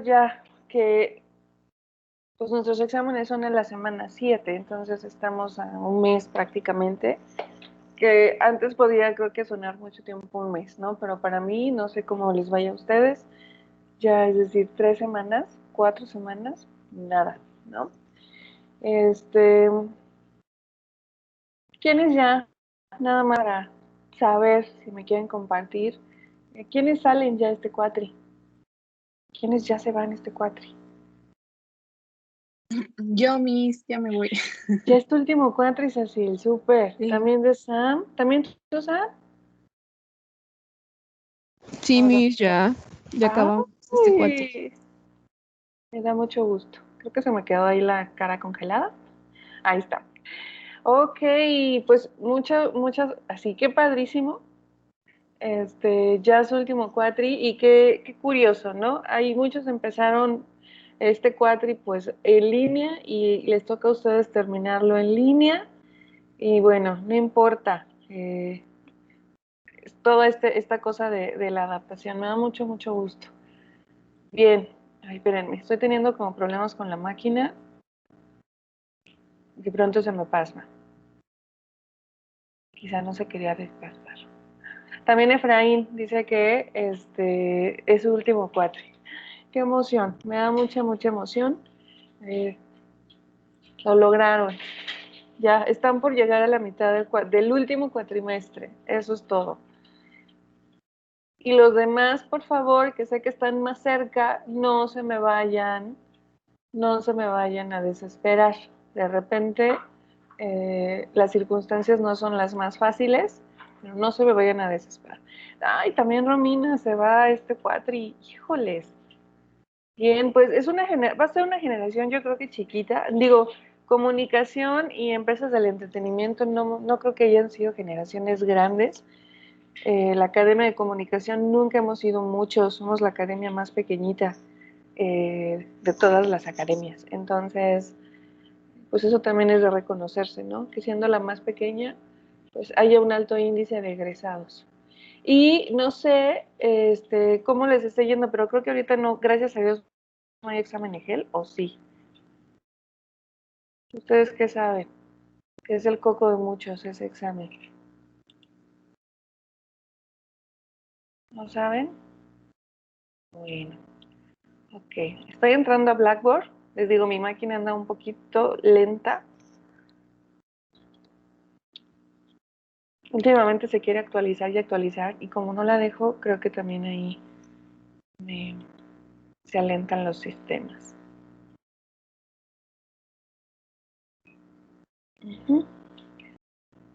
ya que pues nuestros exámenes son en la semana 7, entonces estamos a un mes prácticamente, que antes podía creo que sonar mucho tiempo un mes, ¿no? Pero para mí, no sé cómo les vaya a ustedes, ya es decir, 3 semanas, 4 semanas, nada, ¿no? Este, ¿quiénes ya, nada más para saber si me quieren compartir, quiénes salen ya este cuatri? ¿Quiénes ya se van este cuatri? Yo, Miss, ya me voy. Ya es tu último cuatri, Cecil, súper. Sí, ¿También de Sam? ¿También tú, Sam? sí, Ahora. Miss, ya acabamos este cuatri. Ay, me da mucho gusto. Creo que se me quedó ahí la cara congelada. Ahí está. Ok, pues muchas, así que padrísimo. Ya su último cuatri y qué curioso, ¿no? Hay muchos empezaron este cuatri pues en línea y les toca a ustedes terminarlo en línea y bueno, no importa. Toda esta cosa de la adaptación me da mucho gusto. Bien, ay, espérenme, estoy teniendo como problemas con la máquina, de pronto se me pasma. Quizá no se quería desgastar. También Efraín dice que es su último cuatri. Qué emoción, me da mucha emoción. Eh, lo lograron. Ya están por llegar a la mitad del último cuatrimestre. Eso es todo. Y los demás, por favor, que sé que están más cerca, no se me vayan a desesperar. De repente, las circunstancias no son las más fáciles, pero no se me vayan a desesperar. Ay, también Romina se va a este cuatri, híjoles. Bien, pues va a ser una generación yo creo que chiquita. Digo, comunicación y empresas del entretenimiento no creo que hayan sido generaciones grandes. La Academia de Comunicación nunca hemos sido muchos, somos la academia más pequeñita de todas las academias. Entonces, pues eso también es de reconocerse, ¿no? Que siendo la más pequeña, pues haya un alto índice de egresados. Y no sé cómo les esté yendo, pero creo que ahorita no, gracias a Dios, no hay examen EGEL, ¿o sí? ¿Ustedes qué saben? Que es el coco de muchos ese examen. ¿No saben? Bueno, ok. Estoy entrando a Blackboard. Les digo, mi máquina anda un poquito lenta. Últimamente se quiere actualizar y actualizar y como no la dejo, creo que también ahí se alentan los sistemas. Uh-huh.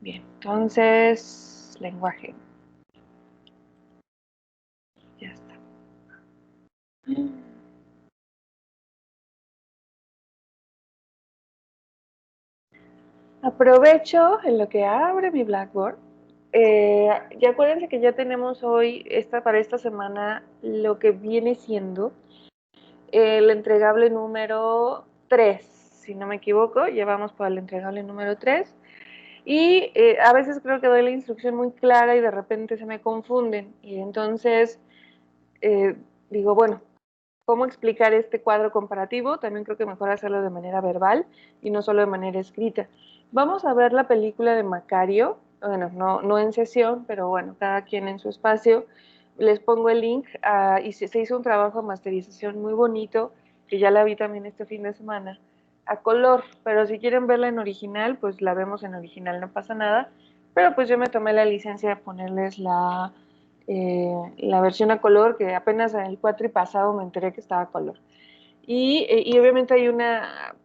Bien, entonces, lenguaje. Ya está. Aprovecho en lo que abre mi Blackboard. Ya acuérdense que ya tenemos hoy, para esta semana, lo que viene siendo el entregable número 3, si no me equivoco, llevamos por el entregable número 3. Y a veces creo que doy la instrucción muy clara y de repente se me confunden. Y entonces digo, bueno, ¿cómo explicar este cuadro comparativo? También creo que mejor hacerlo de manera verbal y no solo de manera escrita. Vamos a ver la película de Macario, bueno, no en sesión, pero bueno, cada quien en su espacio. Les pongo el link y se hizo un trabajo de masterización muy bonito, que ya la vi también este fin de semana, a color, pero si quieren verla en original, pues la vemos en original, no pasa nada. Pero pues yo me tomé la licencia de ponerles la versión a color, que apenas en el cuatri pasado me enteré que estaba a color. Y obviamente hay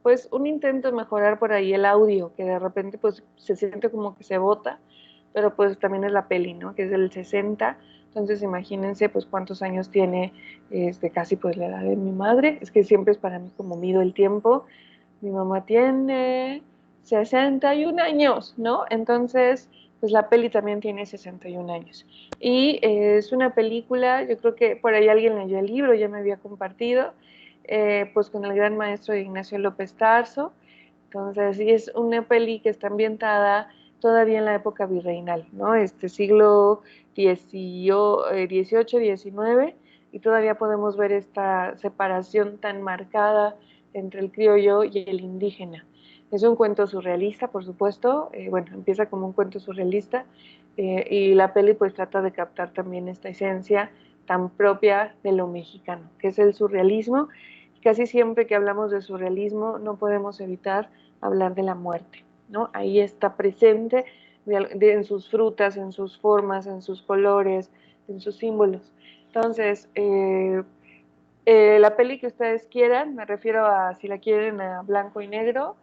pues un intento de mejorar por ahí el audio, que de repente pues se siente como que se bota, pero pues también es la peli, ¿no? Que es del 60, entonces imagínense pues cuántos años tiene, casi pues la edad de mi madre, es que siempre es para mí como mido el tiempo, mi mamá tiene 61 años, ¿no? Entonces, pues la peli también tiene 61 años. Y es una película, yo creo que por ahí alguien leyó el libro, ya me había compartido, pues con el gran maestro Ignacio López Tarso. Entonces, sí, es una peli que está ambientada todavía en la época virreinal, ¿no? Siglo XVIII, XIX. y todavía podemos ver esta separación tan marcada entre el criollo y el indígena. Es un cuento surrealista, por supuesto, bueno, empieza como un cuento surrealista, y la peli pues trata de captar también esta esencia tan propia de lo mexicano, que es el surrealismo. Casi siempre que hablamos de surrealismo no podemos evitar hablar de la muerte, ¿no? Ahí está presente en sus frutas, en sus formas, en sus colores, en sus símbolos. Entonces, la peli que ustedes quieran, me refiero a si la quieren a blanco y negro,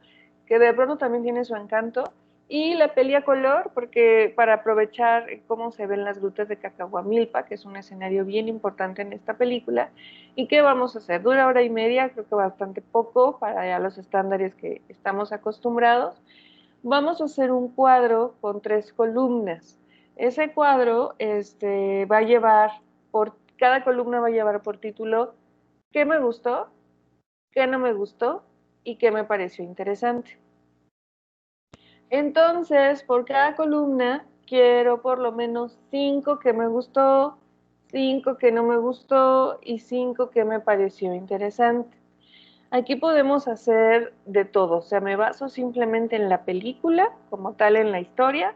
que de pronto también tiene su encanto, y la peli a color, porque para aprovechar cómo se ven las grutas de Cacahuamilpa, que es un escenario bien importante en esta película. ¿Y qué vamos a hacer? Dura hora y media, creo que bastante poco para ya los estándares que estamos acostumbrados. Vamos a hacer un cuadro con 3 columnas. Ese cuadro va a llevar, cada columna va a llevar por título qué me gustó, qué no me gustó y qué me pareció interesante. Entonces, por cada columna quiero por lo menos 5 que me gustó, 5 que no me gustó y 5 que me pareció interesante. Aquí podemos hacer de todo, o sea, me baso simplemente en la película, como tal en la historia,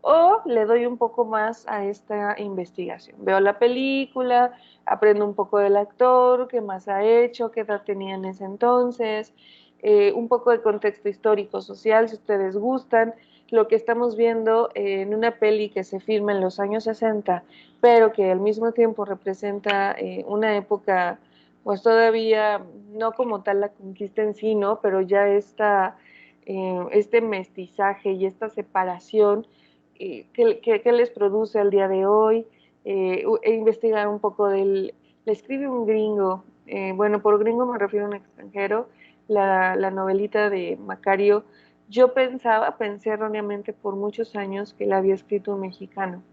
o le doy un poco más a esta investigación. Veo la película, aprendo un poco del actor, qué más ha hecho, qué edad tenía en ese entonces, un poco de contexto histórico, social, si ustedes gustan. Lo que estamos viendo en una peli que se filma en los años 60, pero que al mismo tiempo representa una época pues todavía no como tal la conquista en sí, ¿no? Pero ya este mestizaje y esta separación que les produce al día de hoy, investigar un poco le escribe un gringo, bueno, por gringo me refiero a un extranjero, la novelita de Macario. Yo pensé erróneamente por muchos años que la había escrito un mexicano,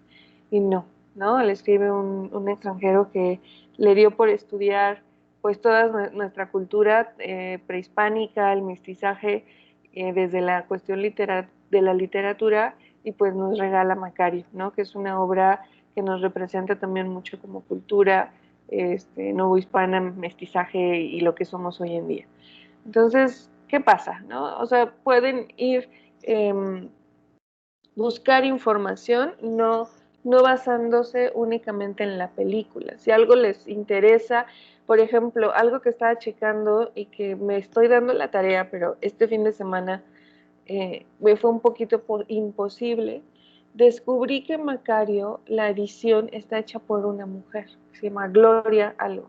y no, ¿no? Le escribe un extranjero que le dio por estudiar pues toda nuestra cultura prehispánica, el mestizaje, desde la cuestión de la literatura, y pues nos regala Macario, ¿no? Que es una obra que nos representa también mucho como cultura novohispana, mestizaje y lo que somos hoy en día. Entonces, ¿qué pasa? ¿No? O sea, pueden ir buscar información, no basándose únicamente en la película. Si algo les interesa, por ejemplo, algo que estaba checando y que me estoy dando la tarea, pero este fin de semana me fue un poquito imposible, descubrí que Macario, la edición está hecha por una mujer, se llama Gloria algo.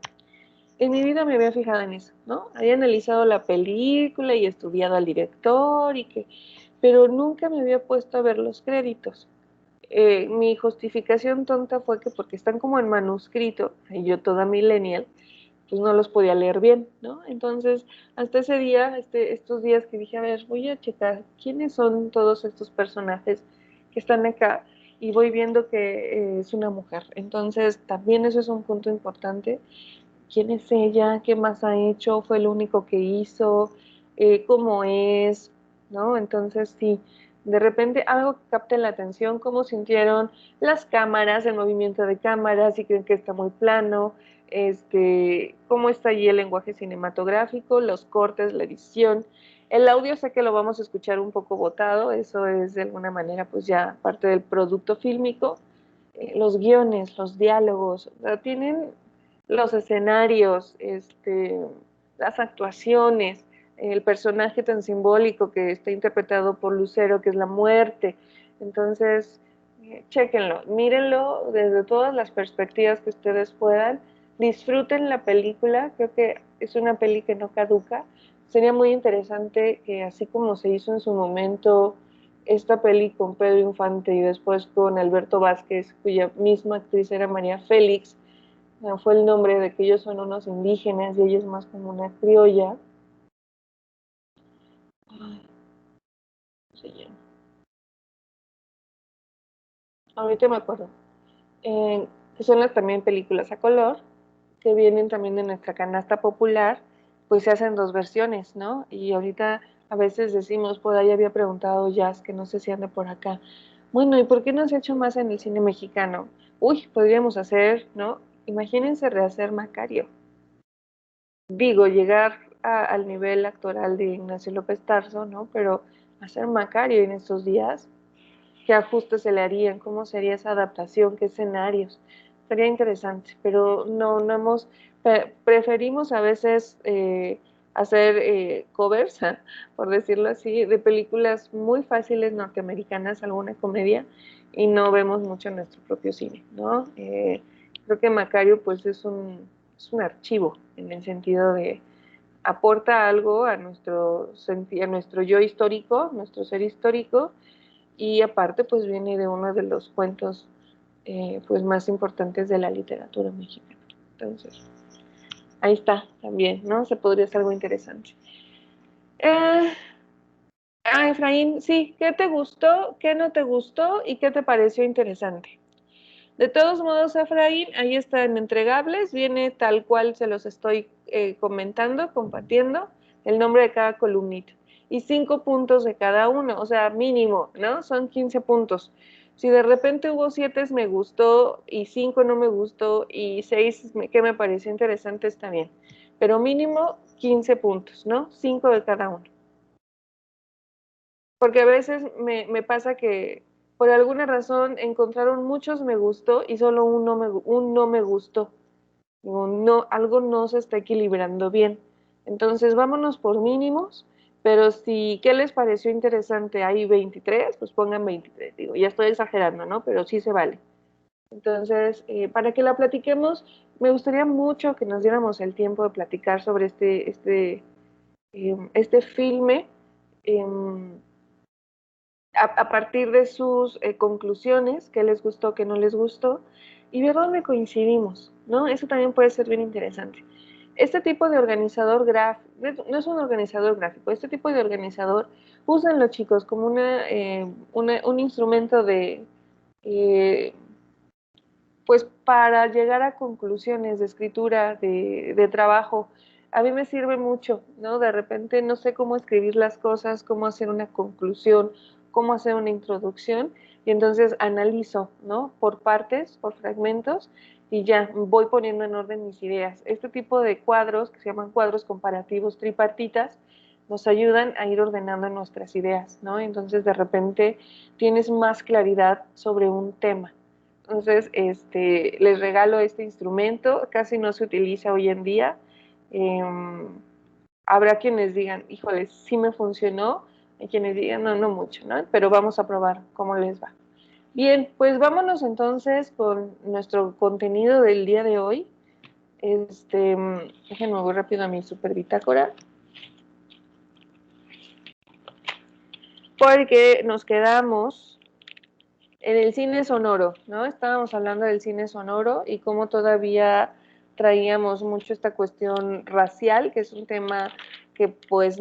En mi vida me había fijado en eso, ¿no? Había analizado la película y estudiado al director pero nunca me había puesto a ver los créditos. Mi justificación tonta fue que porque están como en manuscrito, y yo toda millennial, pues no los podía leer bien, ¿no? Entonces, hasta ese día, estos días que dije, a ver, voy a checar quiénes son todos estos personajes que están acá, y voy viendo que es una mujer. Entonces, también eso es un punto importante. ¿Quién es ella? ¿Qué más ha hecho? ¿Fue lo único que hizo? ¿Cómo es? ¿No? Entonces, sí, de repente algo que capte la atención, cómo sintieron las cámaras, el movimiento de cámaras, si creen que está muy plano, cómo está allí el lenguaje cinematográfico, los cortes, la edición. El audio sé que lo vamos a escuchar un poco botado, eso es de alguna manera pues ya parte del producto fílmico. Los guiones, los diálogos, o sea, tienen los escenarios, las actuaciones, el personaje tan simbólico que está interpretado por Lucero, que es la muerte. Entonces, chéquenlo, mírenlo desde todas las perspectivas que ustedes puedan, disfruten la película, creo que es una peli que no caduca. Sería muy interesante que así como se hizo en su momento esta peli con Pedro Infante y después con Alberto Vázquez, cuya misma actriz era María Félix, fue el nombre de que ellos son unos indígenas y ella es más como una criolla. Ay, ¿cómo se llama? Ahorita me acuerdo. Que son también películas a color, que vienen también de nuestra canasta popular, pues se hacen dos versiones, ¿no? Y ahorita a veces decimos, por ahí había preguntado Jazz, que no sé si anda por acá, bueno, ¿y por qué no se ha hecho más en el cine mexicano? Uy, podríamos hacer, ¿no? imagínense rehacer Macario. Digo, llegar al nivel actoral de Ignacio López Tarso, ¿no? Pero hacer Macario en estos días, ¿qué ajustes se le harían? ¿Cómo sería esa adaptación? ¿Qué escenarios? Sería interesante, pero no hemos, preferimos a veces hacer covers, por decirlo así, de películas muy fáciles norteamericanas, alguna comedia, y no vemos mucho nuestro propio cine, ¿no? Creo que Macario pues es un archivo en el sentido de aporta algo a nuestro yo histórico, nuestro ser histórico, y aparte pues viene de uno de los cuentos pues más importantes de la literatura mexicana. Entonces, ahí está también, ¿no? Se podría hacer algo interesante. Efraín, sí, ¿qué te gustó, qué no te gustó y qué te pareció interesante? De todos modos, Efraín, ahí están entregables, viene tal cual se los estoy comentando, compartiendo, el nombre de cada columnita. Y 5 puntos de cada uno, o sea, mínimo, ¿no? Son 15 puntos. Si de repente hubo 7 me gustó y 5 no me gustó y 6 que me pareció interesante, está bien. Pero mínimo 15 puntos, ¿no? 5 de cada uno. Porque a veces me pasa que por alguna razón encontraron muchos me gustó y solo un no me gustó. Digo, no, algo no se está equilibrando bien. Entonces, vámonos por mínimos, pero si, ¿qué les pareció interesante? Hay 23, pues pongan 23. Digo, ya estoy exagerando, ¿no? Pero sí se vale. Entonces, para que la platiquemos, me gustaría mucho que nos diéramos el tiempo de platicar sobre este filme. A partir de sus conclusiones, qué les gustó, qué no les gustó, y ver dónde coincidimos, ¿no? Eso también puede ser bien interesante. Este tipo de organizador gráfico, no es un organizador gráfico, este tipo de organizador, úsenlo chicos como un instrumento eh, pues para llegar a conclusiones de escritura, de trabajo. A mí me sirve mucho, ¿no? De repente no sé cómo escribir las cosas, cómo hacer una conclusión, cómo hacer una introducción, y entonces analizo, ¿no? Por partes, por fragmentos, y ya voy poniendo en orden mis ideas. Este tipo de cuadros, que se llaman cuadros comparativos tripartitas, nos ayudan a ir ordenando nuestras ideas, ¿no? Entonces de repente tienes más claridad sobre un tema. Entonces, les regalo este instrumento, casi no se utiliza hoy en día. Eh, Habrá quienes digan, híjole, sí me funcionó, y quienes digan, no, no mucho, ¿no? Pero vamos a probar cómo les va. Bien, pues vámonos entonces con nuestro contenido del día de hoy. Déjenme voy rápido a mi super bitácora. Porque nos quedamos en el cine sonoro, ¿no? Estábamos hablando del cine sonoro y cómo todavía traíamos mucho esta cuestión racial, que es un tema que pues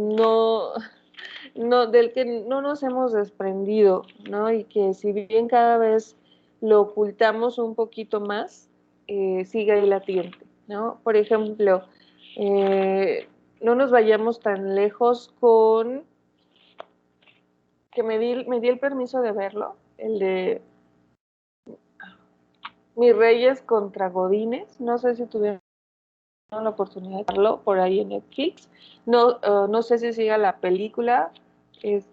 del que no nos hemos desprendido, ¿no? Y que si bien cada vez lo ocultamos un poquito más, sigue ahí latente, ¿no? Por ejemplo, no nos vayamos tan lejos con que me di el permiso de verlo, el de Mis Reyes contra Godines. No sé si tuvieron la oportunidad de verlo por ahí en Netflix. No sé si siga la película. Y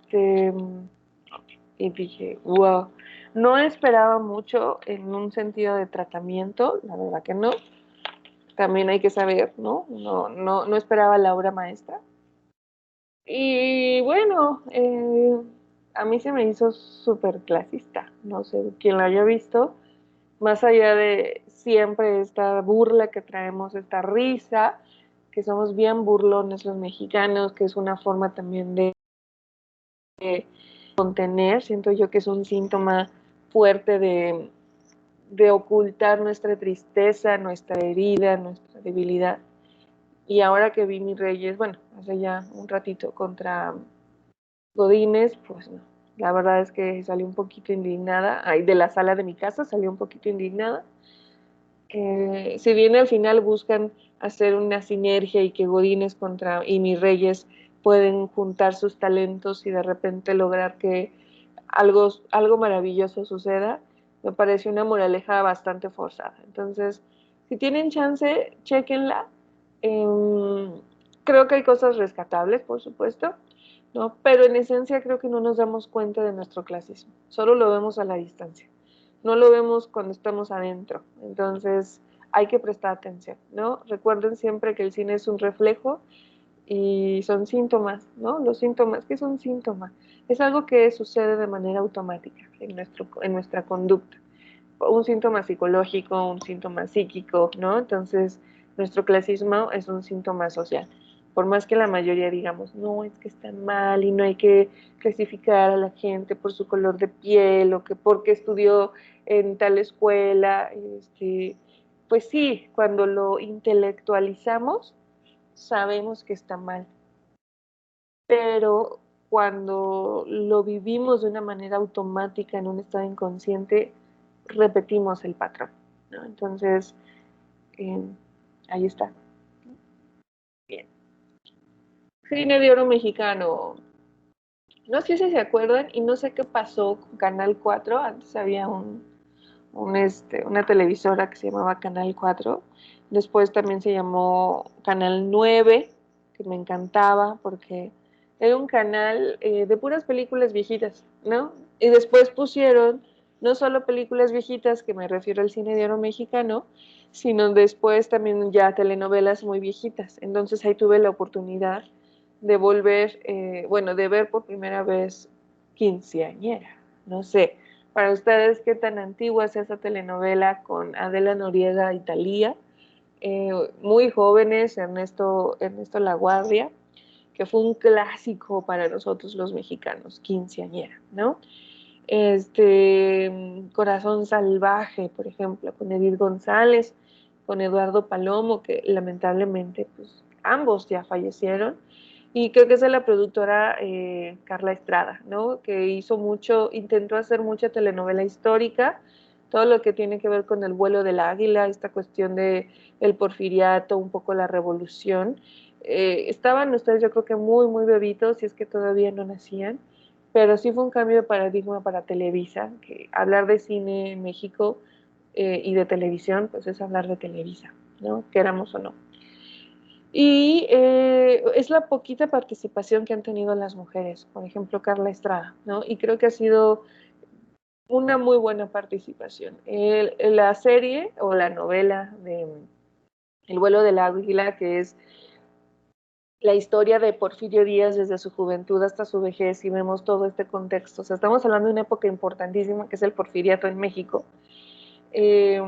dije, wow, no esperaba mucho en un sentido de tratamiento, la verdad que no. También hay que saber, ¿no? No esperaba la obra maestra. Y bueno, a mí se me hizo súper clasista. No sé quién la haya visto, más allá de siempre esta burla que traemos, esta risa, que somos bien burlones los mexicanos, que es una forma también de contener, siento yo que es un síntoma fuerte de ocultar nuestra tristeza, nuestra herida, nuestra debilidad. Y ahora que vi Mis Reyes, bueno, hace ya un ratito contra Godínez, pues no. La verdad es que salí un poquito indignada, ay, de la sala de mi casa salí un poquito indignada. Si bien al final buscan hacer una sinergia y que Godínez y Mis Reyes pueden juntar sus talentos y de repente lograr que algo maravilloso suceda, me pareció una moraleja bastante forzada. Entonces, Si tienen chance, chéquenla. Creo que hay cosas rescatables, por supuesto, ¿no? Pero en esencia creo que no nos damos cuenta de nuestro clasismo, solo lo vemos a la distancia, no lo vemos cuando estamos adentro, entonces hay que prestar atención, ¿no? Recuerden siempre que el cine es un reflejo y son síntomas, ¿no? Los síntomas, ¿qué es un síntoma? Es algo que sucede de manera automática en nuestra conducta, un síntoma psicológico, un síntoma psíquico, ¿no? Entonces, nuestro clasismo es un síntoma social. Por más que la mayoría digamos, no, es que está mal y no hay que clasificar a la gente por su color de piel o que porque estudió en tal escuela, pues sí, cuando lo intelectualizamos, sabemos que está mal, pero cuando lo vivimos de una manera automática en un estado inconsciente, repetimos el patrón, ¿no? Entonces, eh, ahí está. Bien. Cine de oro mexicano. No sé si se acuerdan y no sé qué pasó con Canal 4. Antes había una televisora que se llamaba Canal 4. Después también se llamó Canal 9, que me encantaba porque era un canal de puras películas viejitas, ¿no? Y después pusieron no solo películas viejitas, que me refiero al cine de oro mexicano, sino después también ya telenovelas muy viejitas. Entonces ahí tuve la oportunidad de volver, bueno, de ver por primera vez Quinceañera. No sé, para ustedes, ¿qué tan antigua es esa telenovela con Adela Noriega y Thalía? Muy jóvenes, Ernesto Laguardia, que fue un clásico para nosotros los mexicanos, Quinceañera, ¿no? Corazón Salvaje, por ejemplo, con Edith González, con Eduardo Palomo, que lamentablemente, pues, ambos ya fallecieron. Y creo que es de la productora Carla Estrada, ¿no? Que hizo mucho, intentó hacer mucha telenovela histórica, todo lo que tiene que ver con el vuelo del águila, esta cuestión de el porfiriato, un poco la revolución. Estaban ustedes, yo creo que muy, muy bebitos, si es que todavía no nacían, pero sí fue un cambio de paradigma para Televisa, que hablar de cine en México y de televisión, pues es hablar de Televisa, ¿no? Queramos o no. Y es la poquita participación que han tenido las mujeres, por ejemplo, Carla Estrada, ¿no? Y creo que ha sido una muy buena participación. La serie o la novela de El vuelo del águila, que es la historia de Porfirio Díaz desde su juventud hasta su vejez y vemos todo este contexto. O sea, estamos hablando de una época importantísima que es el porfiriato en México. Eh,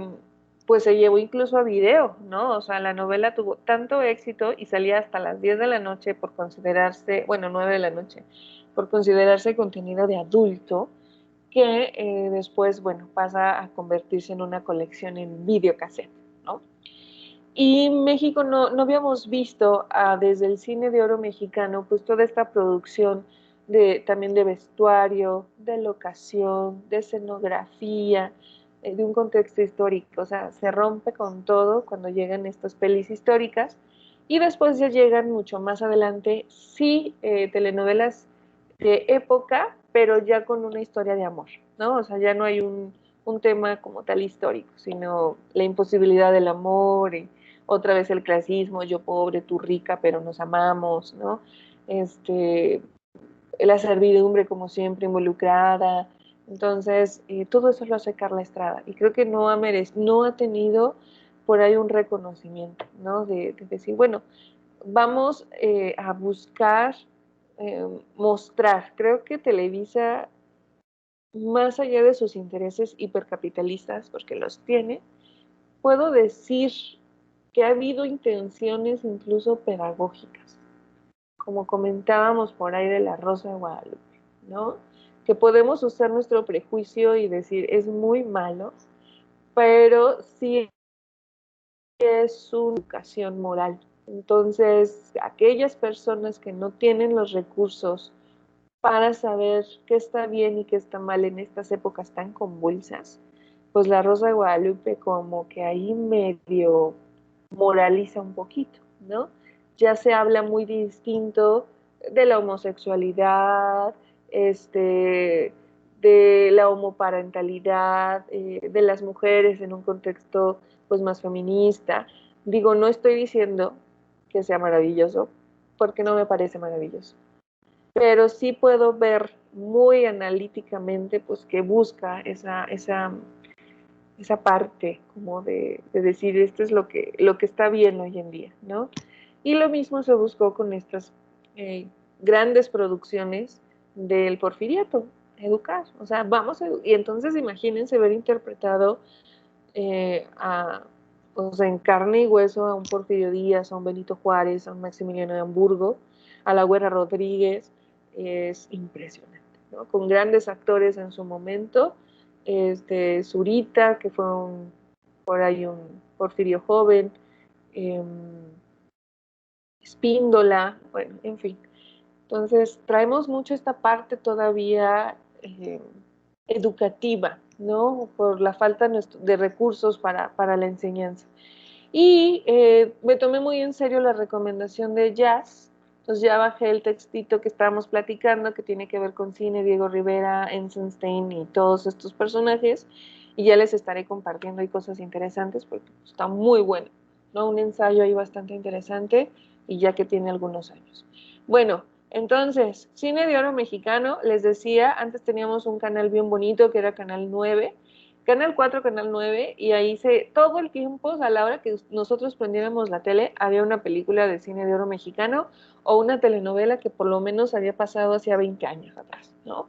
pues se llevó incluso a video, ¿no? O sea, la novela tuvo tanto éxito y salía hasta las 10 de la noche por considerarse, bueno, 9 de la noche, por considerarse contenido de adulto, que después, bueno, pasa a convertirse en una colección en videocassette, ¿no? Y México no habíamos visto desde el cine de oro mexicano, pues toda esta producción también de vestuario, de locación, de escenografía, de un contexto histórico. O sea, se rompe con todo cuando llegan estas pelis históricas y después ya llegan mucho más adelante, sí, telenovelas de época, pero ya con una historia de amor, ¿no? O sea, ya no hay un tema como tal histórico, sino la imposibilidad del amor y otra vez el clasismo, yo pobre, tú rica, pero nos amamos, ¿no? Este, la servidumbre como siempre involucrada. Entonces, todo eso lo hace Carla Estrada y creo que no ha tenido por ahí un reconocimiento, ¿no? De decir, bueno, vamos a buscar mostrar. Creo que Televisa, más allá de sus intereses hipercapitalistas, porque los tiene, puedo decir que ha habido intenciones incluso pedagógicas, como comentábamos por ahí de la Rosa de Guadalupe, ¿no? Que podemos usar nuestro prejuicio y decir es muy malo, pero sí es una educación moral. Entonces, aquellas personas que no tienen los recursos para saber qué está bien y qué está mal en estas épocas tan convulsas, pues la Rosa de Guadalupe como que ahí medio moraliza un poquito, ¿no? Ya se habla muy distinto de la homosexualidad, este, de la homoparentalidad, de las mujeres en un contexto pues más feminista. Digo, no estoy diciendo que sea maravilloso, porque no me parece maravilloso, pero sí puedo ver muy analíticamente pues que busca esa parte como de decir esto es lo que está bien hoy en día, ¿no? Y lo mismo se buscó con estas eh, grandes producciones del Porfiriato, educar, o sea, y entonces imagínense ver interpretado o sea, en carne y hueso a un Porfirio Díaz, a un Benito Juárez, a un Maximiliano de Hamburgo, a la Güera Rodríguez, es impresionante, ¿no? Con grandes actores en su momento, Zurita, que fue por ahí un Porfirio joven, eh, Espíndola, bueno, en fin. Entonces, traemos mucho esta parte todavía educativa, ¿no? Por la falta de recursos para la enseñanza. Y me tomé muy en serio la recomendación de Jazz. Entonces ya bajé el textito que estábamos platicando, que tiene que ver con cine, Diego Rivera, Eisenstein y todos estos personajes. Y ya les estaré compartiendo ahí cosas interesantes porque está muy bueno, ¿no? Un ensayo ahí bastante interesante y ya que tiene algunos años. Bueno, entonces, cine de oro mexicano, les decía, antes teníamos un canal bien bonito que era Canal 9, Canal 4, Canal 9, y ahí todo el tiempo, a la hora que nosotros prendiéramos la tele, había una película de cine de oro mexicano o una telenovela que por lo menos había pasado hacía 20 años atrás, ¿no?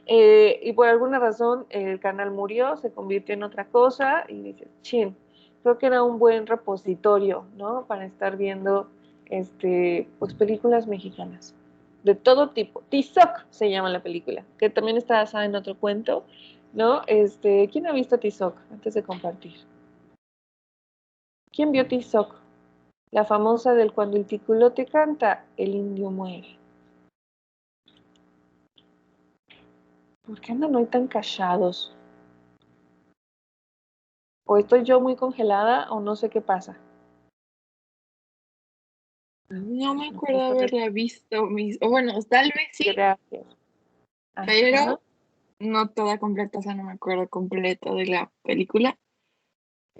Y por alguna razón el canal murió, se convirtió en otra cosa, y dices, chin, creo que era un buen repositorio, ¿no? Para estar viendo, pues, películas mexicanas de todo tipo. Tizoc se llama la película, que también está basada en otro cuento, ¿no? ¿Quién ha visto Tizoc antes de compartir? ¿Quién vio Tizoc? La famosa del cuando el ticolote canta, el indio muere. ¿Por qué andan hoy tan callados? O estoy yo muy congelada o no sé qué pasa. No me acuerdo haberla visto, o bueno, tal vez sí, Gracias. pero no toda completa, o sea, no me acuerdo completa de la película.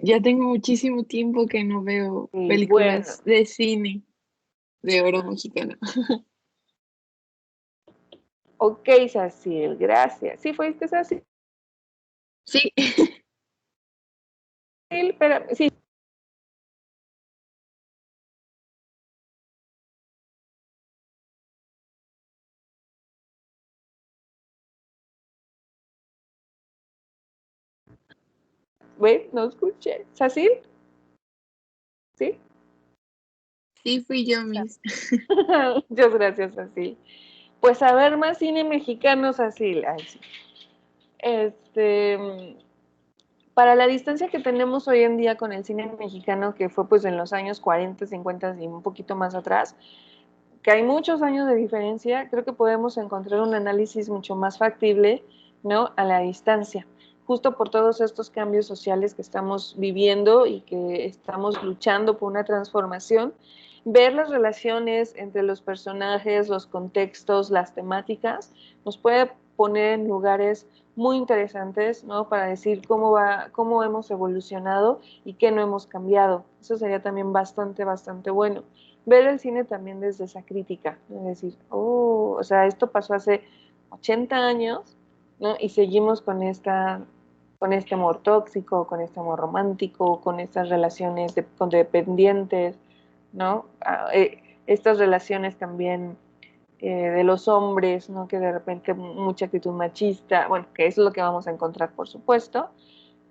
Ya tengo muchísimo tiempo que no veo Sí, bueno. películas de cine de oro mexicano. Ok, Cecil, gracias. ¿Sí fuiste Cecil? Sí, Pero sí. ¿Ve? No escuché. ¿Cecil? ¿Sí? sí fui yo, Miss. Muchas gracias, Cecil. Pues a ver más cine mexicano, Cecil. Ay, sí. Para la distancia que tenemos hoy en día con el cine mexicano, que fue pues en los años 40, 50 y un poquito más atrás, que hay muchos años de diferencia, creo que podemos encontrar un análisis mucho más factible, ¿no? A la distancia, justo por todos estos cambios sociales que estamos viviendo y que estamos luchando por una transformación, ver las relaciones entre los personajes, los contextos, las temáticas, nos puede poner en lugares muy interesantes, ¿no? Para decir cómo hemos evolucionado y qué no hemos cambiado. Eso sería también bastante bueno ver el cine también desde esa crítica, ¿no? Es decir, o sea, esto pasó hace 80 años, ¿no? Y seguimos con este amor tóxico, con este amor romántico, con estas relaciones codependientes, ¿no? Estas relaciones también de los hombres, ¿no? Que de repente mucha actitud machista, bueno, que eso es lo que vamos a encontrar, por supuesto,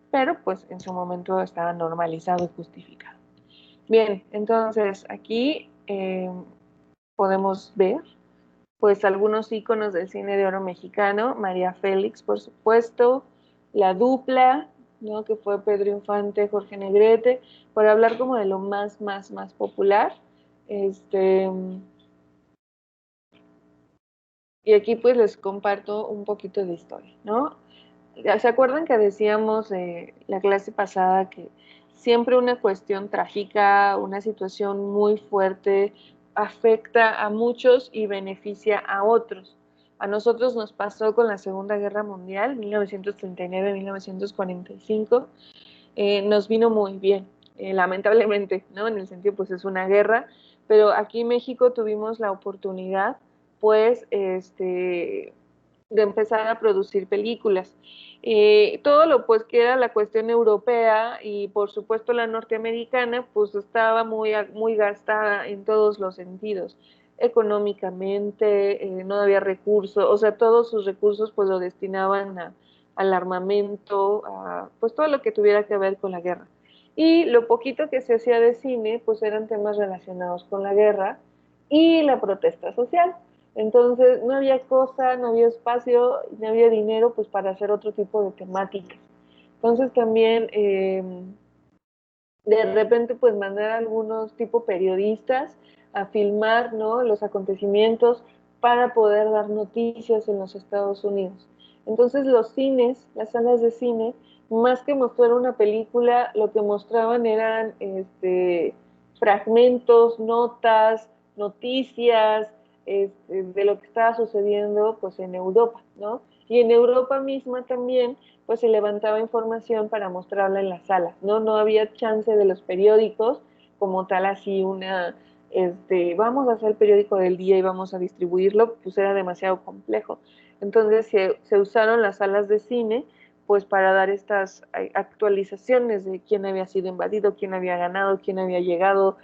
pero pues en su momento estaba normalizado y justificado. Bien, entonces aquí podemos ver pues algunos íconos del cine de oro mexicano, María Félix, por supuesto, La Dupla, ¿no? Que fue Pedro Infante, Jorge Negrete, por hablar como de lo más popular. Este, y aquí pues les comparto un poquito de historia, ¿no? ¿Se acuerdan que decíamos la clase pasada que siempre una cuestión trágica, una situación muy fuerte, afecta a muchos y beneficia a otros? A nosotros nos pasó con la Segunda Guerra Mundial, 1939-1945, nos vino muy bien, lamentablemente, ¿no? En el sentido, pues es una guerra, pero aquí en México tuvimos la oportunidad, pues, de empezar a producir películas. Todo lo pues que era la cuestión europea y por supuesto la norteamericana, pues estaba muy gastada en todos los sentidos, económicamente, no había recursos, o sea, todos sus recursos pues lo destinaban al armamento, a pues todo lo que tuviera que ver con la guerra. Y lo poquito que se hacía de cine, pues eran temas relacionados con la guerra y la protesta social. Entonces, no había cosa, no había espacio, no había dinero pues para hacer otro tipo de temáticas. Entonces también de repente pues mandar a algunos tipo periodistas a filmar, ¿no? Los acontecimientos para poder dar noticias en los Estados Unidos. Entonces los cines, las salas de cine, más que mostrar una película, lo que mostraban eran fragmentos, notas, noticias, de lo que estaba sucediendo pues en Europa, ¿no? Y en Europa misma también pues se levantaba información para mostrarla en las salas, ¿no? No había chance de los periódicos como tal así vamos a hacer el periódico del día y vamos a distribuirlo, pues era demasiado complejo. Entonces se usaron las salas de cine pues para dar estas actualizaciones de quién había sido invadido, quién había ganado, quién había llegado,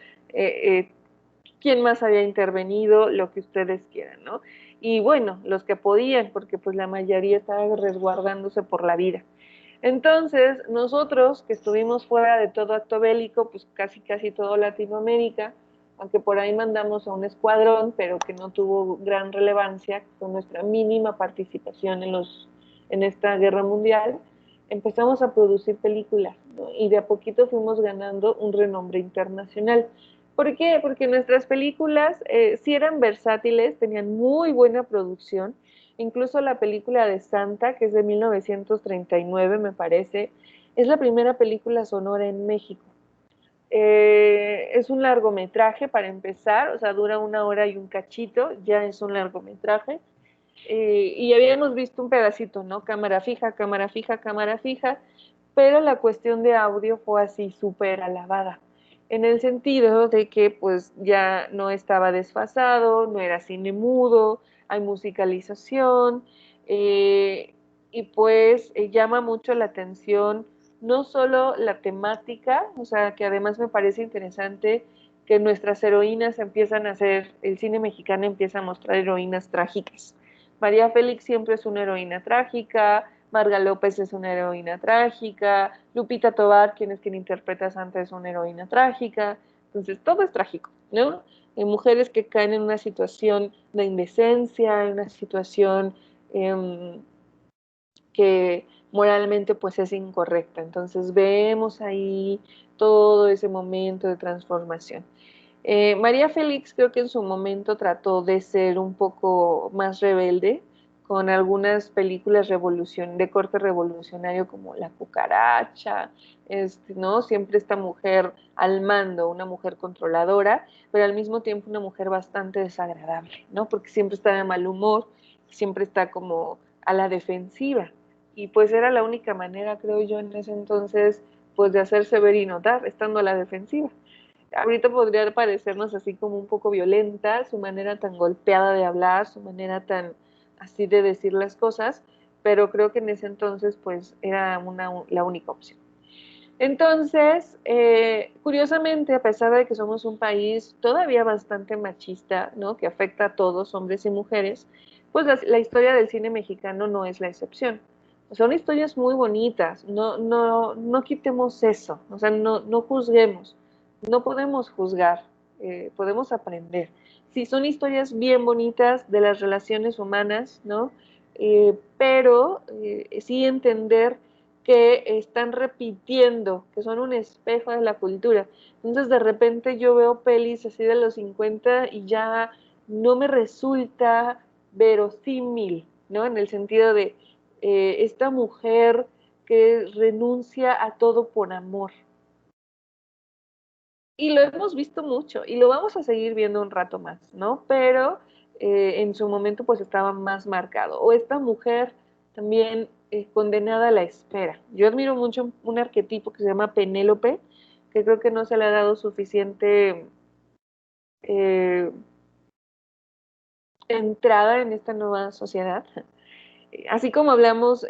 quién más había intervenido, lo que ustedes quieran, ¿no? Y bueno, los que podían, porque pues la mayoría estaba resguardándose por la vida. Entonces, nosotros que estuvimos fuera de todo acto bélico, pues casi todo Latinoamérica, aunque por ahí mandamos a un escuadrón, pero que no tuvo gran relevancia, con nuestra mínima participación en esta guerra mundial, empezamos a producir películas, ¿no? Y de a poquito fuimos ganando un renombre internacional. ¿Por qué? Porque nuestras películas sí eran versátiles, tenían muy buena producción. Incluso la película de Santa, que es de 1939, me parece, es la primera película sonora en México. Es un largometraje para empezar, o sea, dura 1 hora y un cachito, ya es un largometraje. Y habíamos visto un pedacito, ¿no? Cámara fija, cámara fija, cámara fija, pero la cuestión de audio fue así súper alabada, en el sentido de que pues ya no estaba desfasado, no era cine mudo, hay musicalización, eh, y pues llama mucho la atención no solo la temática, o sea, que además me parece interesante que nuestras heroínas empiezan a ser, el cine mexicano empieza a mostrar heroínas trágicas. María Félix siempre es una heroína trágica, Marga López es una heroína trágica, Lupita Tovar, quien interpreta a Santa, es una heroína trágica, entonces todo es trágico, ¿no? Mujeres que caen en una situación de indecencia, en una situación que moralmente pues es incorrecta, entonces vemos ahí todo ese momento de transformación. María Félix creo que en su momento trató de ser un poco más rebelde con algunas películas de corte revolucionario como La Cucaracha, ¿no? Siempre esta mujer al mando, una mujer controladora, pero al mismo tiempo una mujer bastante desagradable, ¿no? Porque siempre está de mal humor, siempre está como a la defensiva. Y pues era la única manera, creo yo, en ese entonces, pues de hacerse ver y notar, estando a la defensiva. Ahorita podría parecernos así como un poco violenta, su manera tan golpeada de hablar, su manera tan así de decir las cosas, pero creo que en ese entonces pues era la única opción. Entonces, curiosamente, a pesar de que somos un país todavía bastante machista, ¿no? Que afecta a todos, hombres y mujeres, pues la historia del cine mexicano no es la excepción. Son historias muy bonitas, no quitemos eso, o sea, no juzguemos, no podemos juzgar, podemos aprender. Sí, son historias bien bonitas de las relaciones humanas, ¿no? Pero sí entender que están repitiendo, que son un espejo de la cultura. Entonces de repente yo veo pelis así de los 50 y ya no me resulta verosímil, ¿no? En el sentido de esta mujer que renuncia a todo por amor. Y lo hemos visto mucho y lo vamos a seguir viendo un rato más, ¿no? Pero en su momento pues estaba más marcado. O esta mujer también condenada a la espera. Yo admiro mucho un arquetipo que se llama Penélope, que creo que no se le ha dado suficiente eh, entrada en esta nueva sociedad. Así como hablamos,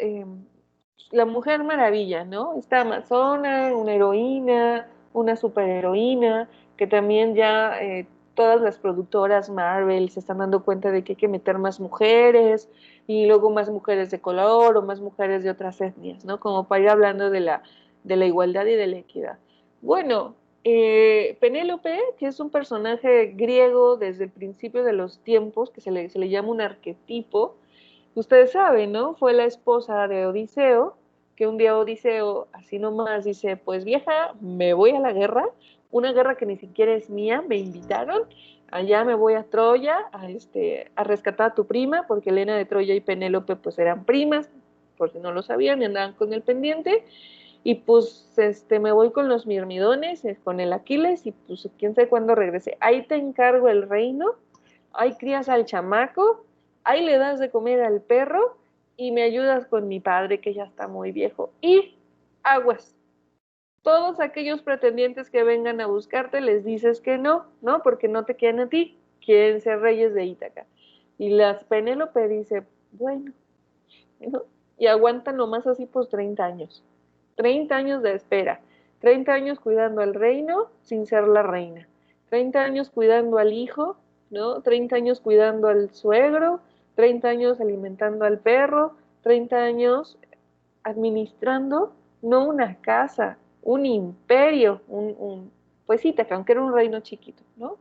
la Mujer Maravilla, ¿no? Esta amazona, una heroína, una superheroína, que también ya todas las productoras Marvel se están dando cuenta de que hay que meter más mujeres y luego más mujeres de color o más mujeres de otras etnias, ¿no? Como para ir hablando de la igualdad y de la equidad. Bueno, Penélope, que es un personaje griego desde el principio de los tiempos, que se le llama un arquetipo. Ustedes saben, ¿no? Fue la esposa de Odiseo, que un día Odiseo, así nomás, dice, pues vieja, me voy a la guerra, una guerra que ni siquiera es mía, me invitaron, allá me voy a Troya a rescatar a tu prima, porque Helena de Troya y Penélope pues eran primas, por si no lo sabían, y andaban con el pendiente, y pues me voy con los mirmidones, con el Aquiles, y pues quién sabe cuándo regrese. Ahí te encargo el reino, ahí crías al chamaco, ahí le das de comer al perro y me ayudas con mi padre que ya está muy viejo. Y aguas. Todos aquellos pretendientes que vengan a buscarte les dices que no, ¿no? Porque no te quieren a ti, quieren ser reyes de Ítaca. Y las Penélope dice, bueno, ¿no? Y aguantan nomás así pues 30 años. 30 años de espera. 30 años cuidando al reino sin ser la reina. 30 años cuidando al hijo, ¿no? 30 años cuidando al suegro, 30 años alimentando al perro, 30 años administrando no una casa, un imperio, pues sí, aunque era un reino chiquito, ¿no?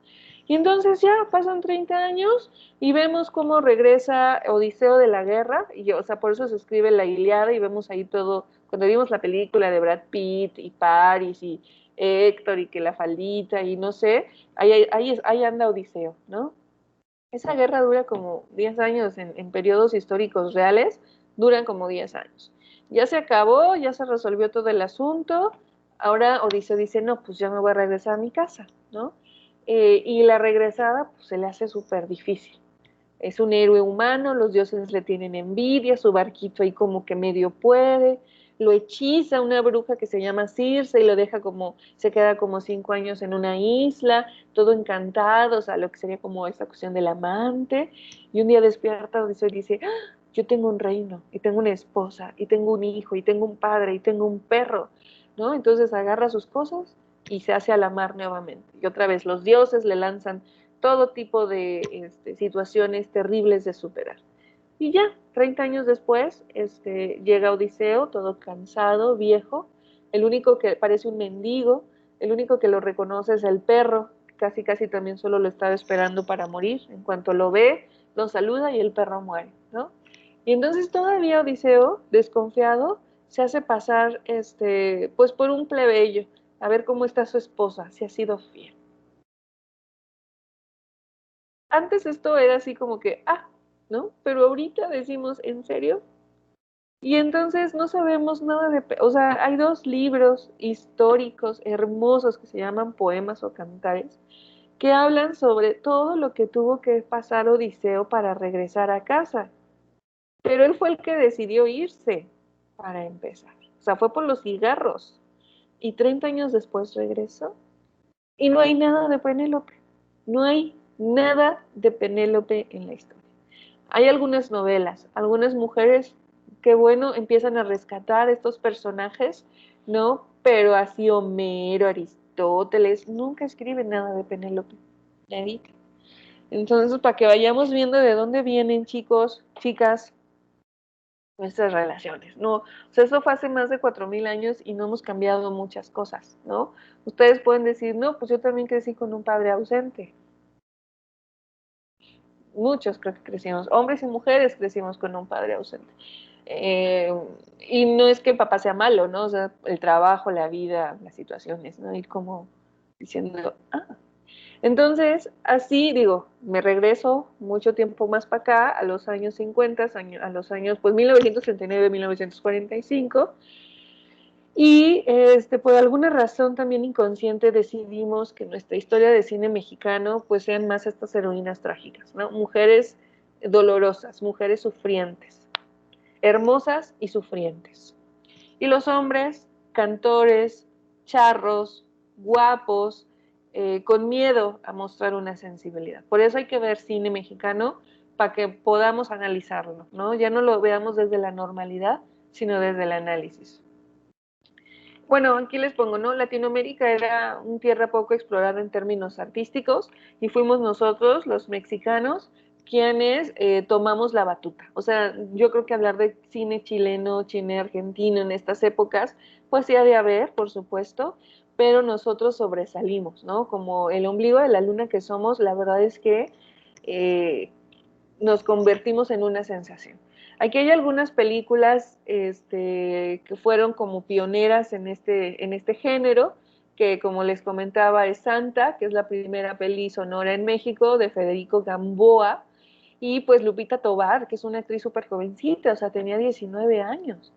Y entonces ya pasan 30 años y vemos cómo regresa Odiseo de la guerra, y o sea, por eso se escribe la Ilíada y vemos ahí todo, cuando vimos la película de Brad Pitt y Paris y Héctor y que la faldita y no sé, ahí anda Odiseo, ¿no? Esa guerra dura como 10 años en periodos históricos reales, duran como 10 años. Ya se acabó, ya se resolvió todo el asunto, ahora Odiseo dice, no, pues ya me voy a regresar a mi casa, ¿no? Y la regresada pues, se le hace súper difícil. Es un héroe humano, los dioses le tienen envidia, su barquito ahí como que medio puede, lo hechiza una bruja que se llama Circe y lo deja como, se queda como 5 años en una isla, todo encantado, o sea, lo que sería como esta cuestión del amante, y un día despierta Odiseo y dice, ¡ah! Yo tengo un reino, y tengo una esposa, y tengo un hijo, y tengo un padre, y tengo un perro, ¿no? Entonces agarra sus cosas y se hace a la mar nuevamente. Y otra vez los dioses le lanzan todo tipo de situaciones terribles de superar. Y ya, 30 años después, llega Odiseo, todo cansado, viejo, el único que parece un mendigo, el único que lo reconoce es el perro, casi casi también solo lo estaba esperando para morir, en cuanto lo ve, lo saluda y el perro muere, ¿no? Y entonces todavía Odiseo, desconfiado, se hace pasar, pues por un plebeyo, a ver cómo está su esposa, si ha sido fiel. Antes esto era así como que, ¿no? Pero ahorita decimos, ¿en serio? Y entonces no sabemos nada o sea, hay dos libros históricos hermosos que se llaman poemas o cantares, que hablan sobre todo lo que tuvo que pasar Odiseo para regresar a casa. Pero él fue el que decidió irse para empezar. O sea, fue por los cigarros. Y 30 años después regresó. Y no hay nada de Penélope. No hay nada de Penélope en la historia. Hay algunas novelas, algunas mujeres que, bueno, empiezan a rescatar estos personajes, ¿no? Pero así Homero, Aristóteles, nunca escriben nada de Penélope. Nadie. Entonces, para que vayamos viendo de dónde vienen, chicos, chicas, nuestras relaciones, ¿no? O sea, eso fue hace más de 4000 años y no hemos cambiado muchas cosas, ¿no? Ustedes pueden decir, no, pues yo también crecí con un padre ausente. Muchos creo que crecimos, hombres y mujeres crecimos con un padre ausente. Eh, y no es que el papá sea malo, ¿no? O sea, el trabajo, la vida, las situaciones, ¿no? Ir como diciendo, Entonces, así digo, me regreso mucho tiempo más para acá, a los años 50, a los años, pues 1939, 1945, Y por alguna razón también inconsciente decidimos que nuestra historia de cine mexicano pues sean más estas heroínas trágicas, ¿no? Mujeres dolorosas, mujeres sufrientes, hermosas y sufrientes. Y los hombres, cantores, charros, guapos, con miedo a mostrar una sensibilidad. Por eso hay que ver cine mexicano para que podamos analizarlo, ¿no? Ya no lo veamos desde la normalidad, sino desde el análisis. Bueno, aquí les pongo, ¿no? Latinoamérica era una tierra poco explorada en términos artísticos y fuimos nosotros, los mexicanos, quienes tomamos la batuta. O sea, yo creo que hablar de cine chileno, cine argentino en estas épocas, pues sí ha de haber, por supuesto, pero nosotros sobresalimos, ¿no? Como el ombligo de la luna que somos, la verdad es que eh, nos convertimos en una sensación. Aquí hay algunas películas que fueron como pioneras en este género, que como les comentaba es Santa, que es la primera peli sonora en México de Federico Gamboa, y pues Lupita Tovar, que es una actriz súper jovencita, o sea, tenía 19 años,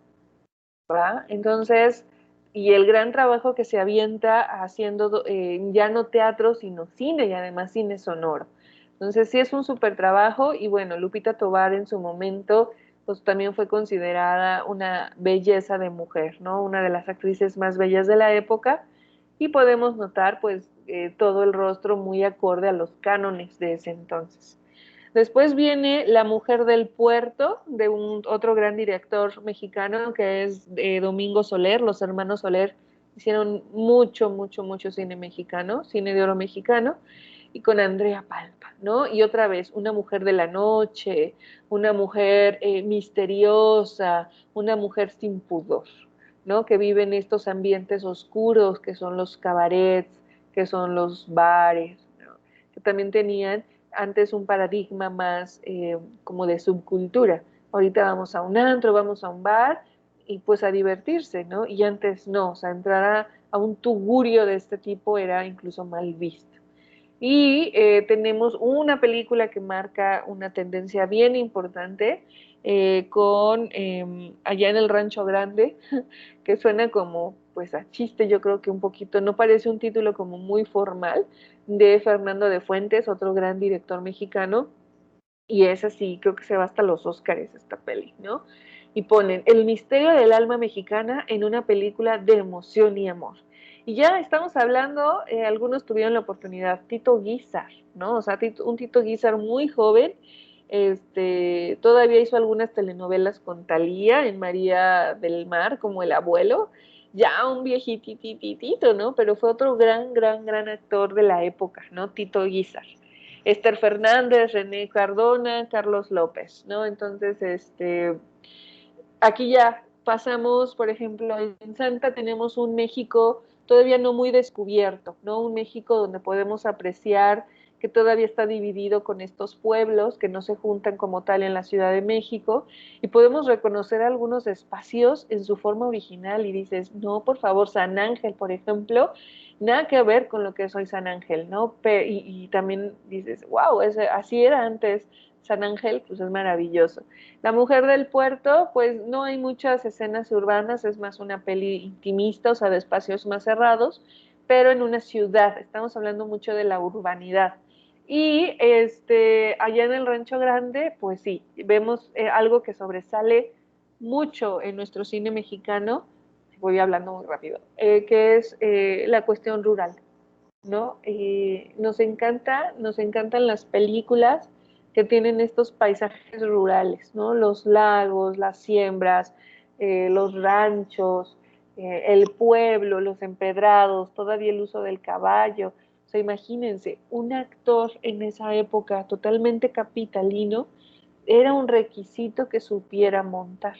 ¿verdad? Entonces, y el gran trabajo que se avienta haciendo ya no teatro, sino cine, y además cine sonoro. Entonces, sí es un súper trabajo, y bueno, Lupita Tovar en su momento, pues también fue considerada una belleza de mujer, ¿no? Una de las actrices más bellas de la época, y podemos notar, pues, todo el rostro muy acorde a los cánones de ese entonces. Después viene La Mujer del Puerto, de otro gran director mexicano que es Domingo Soler. Los hermanos Soler hicieron mucho, mucho, mucho cine mexicano, cine de oro mexicano, y con Andrea Palpa, ¿no? Y otra vez, una mujer de la noche, una mujer misteriosa, una mujer sin pudor, ¿no? Que vive en estos ambientes oscuros que son los cabarets, que son los bares, ¿no? Que también tenían antes un paradigma más como de subcultura. Ahorita vamos a un antro, vamos a un bar y pues a divertirse, ¿no? Y antes no, o sea, entrar a un tugurio de este tipo era incluso mal visto. Y tenemos una película que marca una tendencia bien importante con Allá en el Rancho Grande, que suena como pues a chiste, yo creo que un poquito, no parece un título como muy formal, de Fernando de Fuentes, otro gran director mexicano, y es así, creo que se va hasta los Óscares esta peli, ¿no? Y ponen el misterio del alma mexicana en una película de emoción y amor. Y ya estamos hablando, algunos tuvieron la oportunidad, Tito Guizar, ¿no? O sea, un Tito Guizar muy joven, todavía hizo algunas telenovelas con Talía en María del Mar, como el abuelo, ya un viejitititito, ¿no? Pero fue otro gran, gran, gran actor de la época, ¿no? Tito Guizar. Esther Fernández, René Cardona, Carlos López, ¿no? Entonces, aquí ya pasamos, por ejemplo, en Santa tenemos un México todavía no muy descubierto, ¿no? Un México donde podemos apreciar que todavía está dividido con estos pueblos que no se juntan como tal en la Ciudad de México y podemos reconocer algunos espacios en su forma original y dices, no, por favor, San Ángel, por ejemplo, nada que ver con lo que es hoy San Ángel, ¿no? Y también dices, wow, así era antes San Ángel, pues es maravilloso. La Mujer del Puerto, pues no hay muchas escenas urbanas, es más una peli intimista, o sea, de espacios más cerrados, pero en una ciudad, estamos hablando mucho de la urbanidad. Y allá en el Rancho Grande, pues sí, vemos algo que sobresale mucho en nuestro cine mexicano, voy hablando muy rápido, que es la cuestión rural, ¿no? Nos encantan las películas que tienen estos paisajes rurales, ¿no? Los lagos, las siembras, los ranchos, el pueblo, los empedrados, todavía el uso del caballo. O sea, imagínense, un actor en esa época totalmente capitalino era un requisito que supiera montar,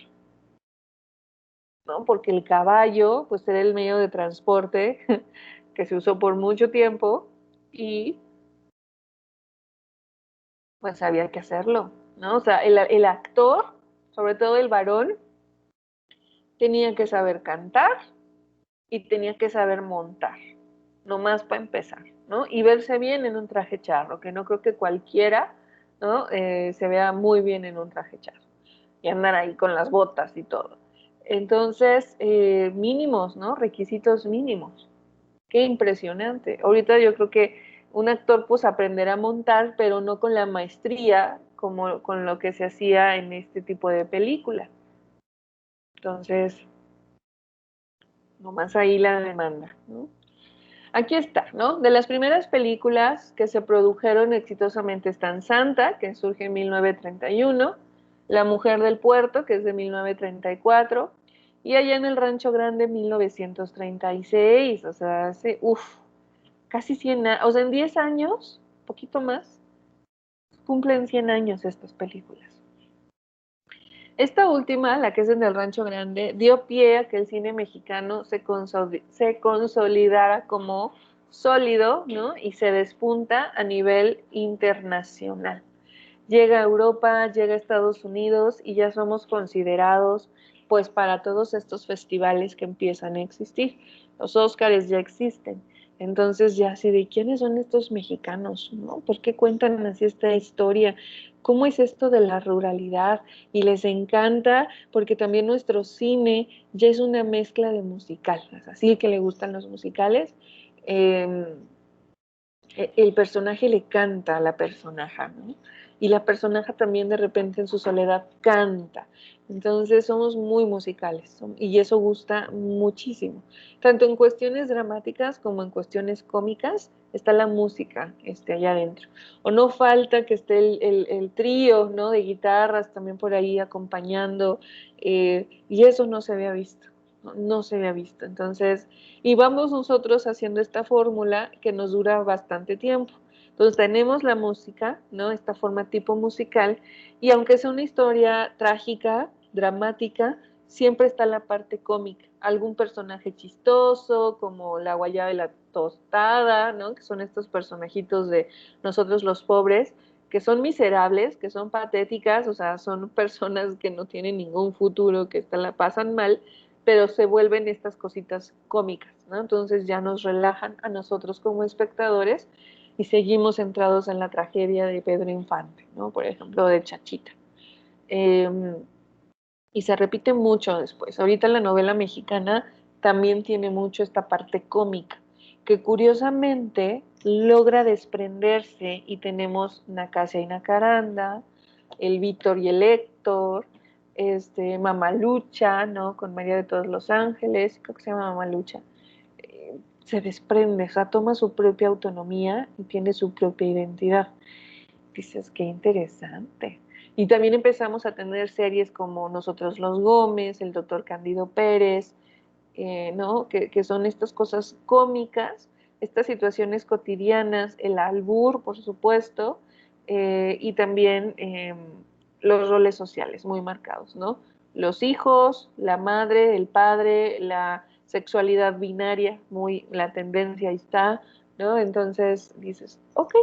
¿no? Porque el caballo, pues era el medio de transporte que se usó por mucho tiempo y pues había que hacerlo, ¿no? O sea, el actor, sobre todo el varón, tenía que saber cantar y tenía que saber montar, nomás para empezar, ¿no? Y verse bien en un traje charro, que no creo que cualquiera, ¿no? Se vea muy bien en un traje charro y andar ahí con las botas y todo. Entonces, mínimos, ¿no? Requisitos mínimos. Qué impresionante. Ahorita yo creo que un actor pues aprenderá a montar, pero no con la maestría como con lo que se hacía en este tipo de película. Entonces, nomás ahí la demanda, ¿no? Aquí está, ¿no? De las primeras películas que se produjeron exitosamente están Santa, que surge en 1931, La Mujer del Puerto, que es de 1934, y Allá en el Rancho Grande, 1936, o sea, hace, casi 100 años, o sea, en 10 años, poquito más, cumplen 100 años estas películas. Esta última, la que es en el Rancho Grande, dio pie a que el cine mexicano se consolidara como sólido, ¿no? Y se despunta a nivel internacional. Llega a Europa, llega a Estados Unidos y ya somos considerados, pues, para todos estos festivales que empiezan a existir. Los Óscares ya existen. Entonces ya así de quiénes son estos mexicanos, ¿no? ¿Por qué cuentan así esta historia? ¿Cómo es esto de la ruralidad? Y les encanta porque también nuestro cine ya es una mezcla de musical, así que le gustan los musicales. Eh, el personaje le canta a la personaje, ¿no? Y la personaje también de repente en su soledad canta. Entonces somos muy musicales y eso gusta muchísimo. Tanto en cuestiones dramáticas como en cuestiones cómicas está la música allá adentro. O no falta que esté el trío, ¿no? De guitarras también por ahí acompañando, y eso no se había visto, no, no se había visto. Entonces, y vamos nosotros haciendo esta fórmula que nos dura bastante tiempo. Entonces tenemos la música, ¿no? Esta forma tipo musical, y aunque sea una historia trágica, dramática, siempre está la parte cómica. Algún personaje chistoso, como la guayaba y la tostada, ¿no? Que son estos personajitos de nosotros los pobres, que son miserables, que son patéticas, o sea, son personas que no tienen ningún futuro, que la pasan mal, pero se vuelven estas cositas cómicas, ¿no? Entonces ya nos relajan a nosotros como espectadores y seguimos centrados en la tragedia de Pedro Infante, ¿no? Por ejemplo, de Chachita. Eh, y se repite mucho después. Ahorita la novela mexicana también tiene mucho esta parte cómica, que curiosamente logra desprenderse y tenemos Nacasia y Nacaranda, el Víctor y el Héctor, Mamalucha, ¿no? Con María de todos los Ángeles, creo que se llama Mamalucha. Se desprende, o sea, toma su propia autonomía y tiene su propia identidad. Dices, qué interesante. Y también empezamos a tener series como Nosotros los Gómez, el doctor Cándido Pérez, ¿no? Que son estas cosas cómicas, estas situaciones cotidianas, el albur, por supuesto, y también los roles sociales muy marcados, ¿no? Los hijos, la madre, el padre, la sexualidad binaria, muy, la tendencia ahí está, ¿no? Entonces dices, ok,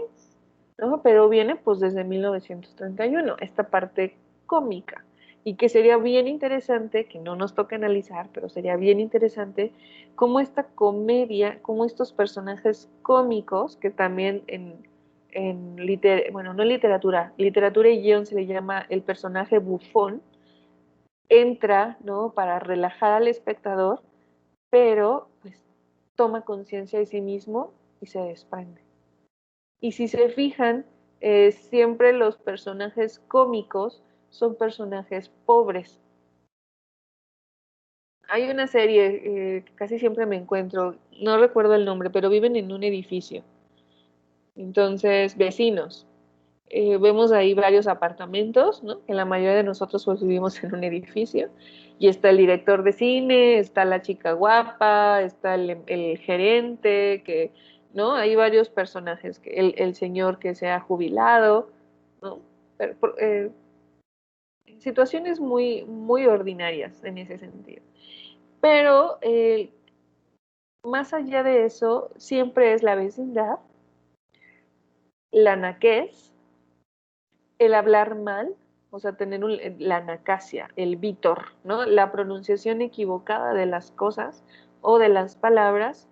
¿no? Pero viene pues desde 1931, esta parte cómica, y que sería bien interesante, que no nos toca analizar, pero sería bien interesante cómo esta comedia, cómo estos personajes cómicos, que también bueno, no en literatura, literatura y guión se le llama el personaje bufón, entra, ¿no? Para relajar al espectador, pero pues toma conciencia de sí mismo y se desprende. Y si se fijan, siempre los personajes cómicos son personajes pobres. Hay una serie que casi siempre me encuentro, no recuerdo el nombre, pero viven en un edificio. Entonces, vecinos. Vemos ahí varios apartamentos, ¿no? Que la mayoría de nosotros pues vivimos en un edificio. Y está el director de cine, está la chica guapa, está el gerente, que, ¿no? Hay varios personajes, el señor que se ha jubilado, ¿no? Pero, situaciones muy, muy ordinarias en ese sentido. Pero más allá de eso, siempre es la vecindad, la naquez, el hablar mal, o sea, tener la nacasia, el vítor, ¿no? La pronunciación equivocada de las cosas o de las palabras,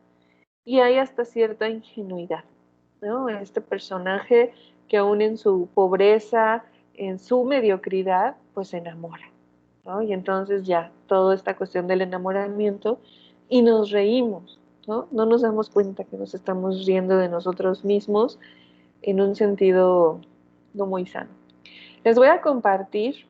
y hay hasta cierta ingenuidad, ¿no? Este personaje que aún en su pobreza, en su mediocridad, pues se enamora, ¿no? Y entonces ya, toda esta cuestión del enamoramiento y nos reímos, ¿no? No nos damos cuenta que nos estamos riendo de nosotros mismos en un sentido no muy sano. Les voy a compartir,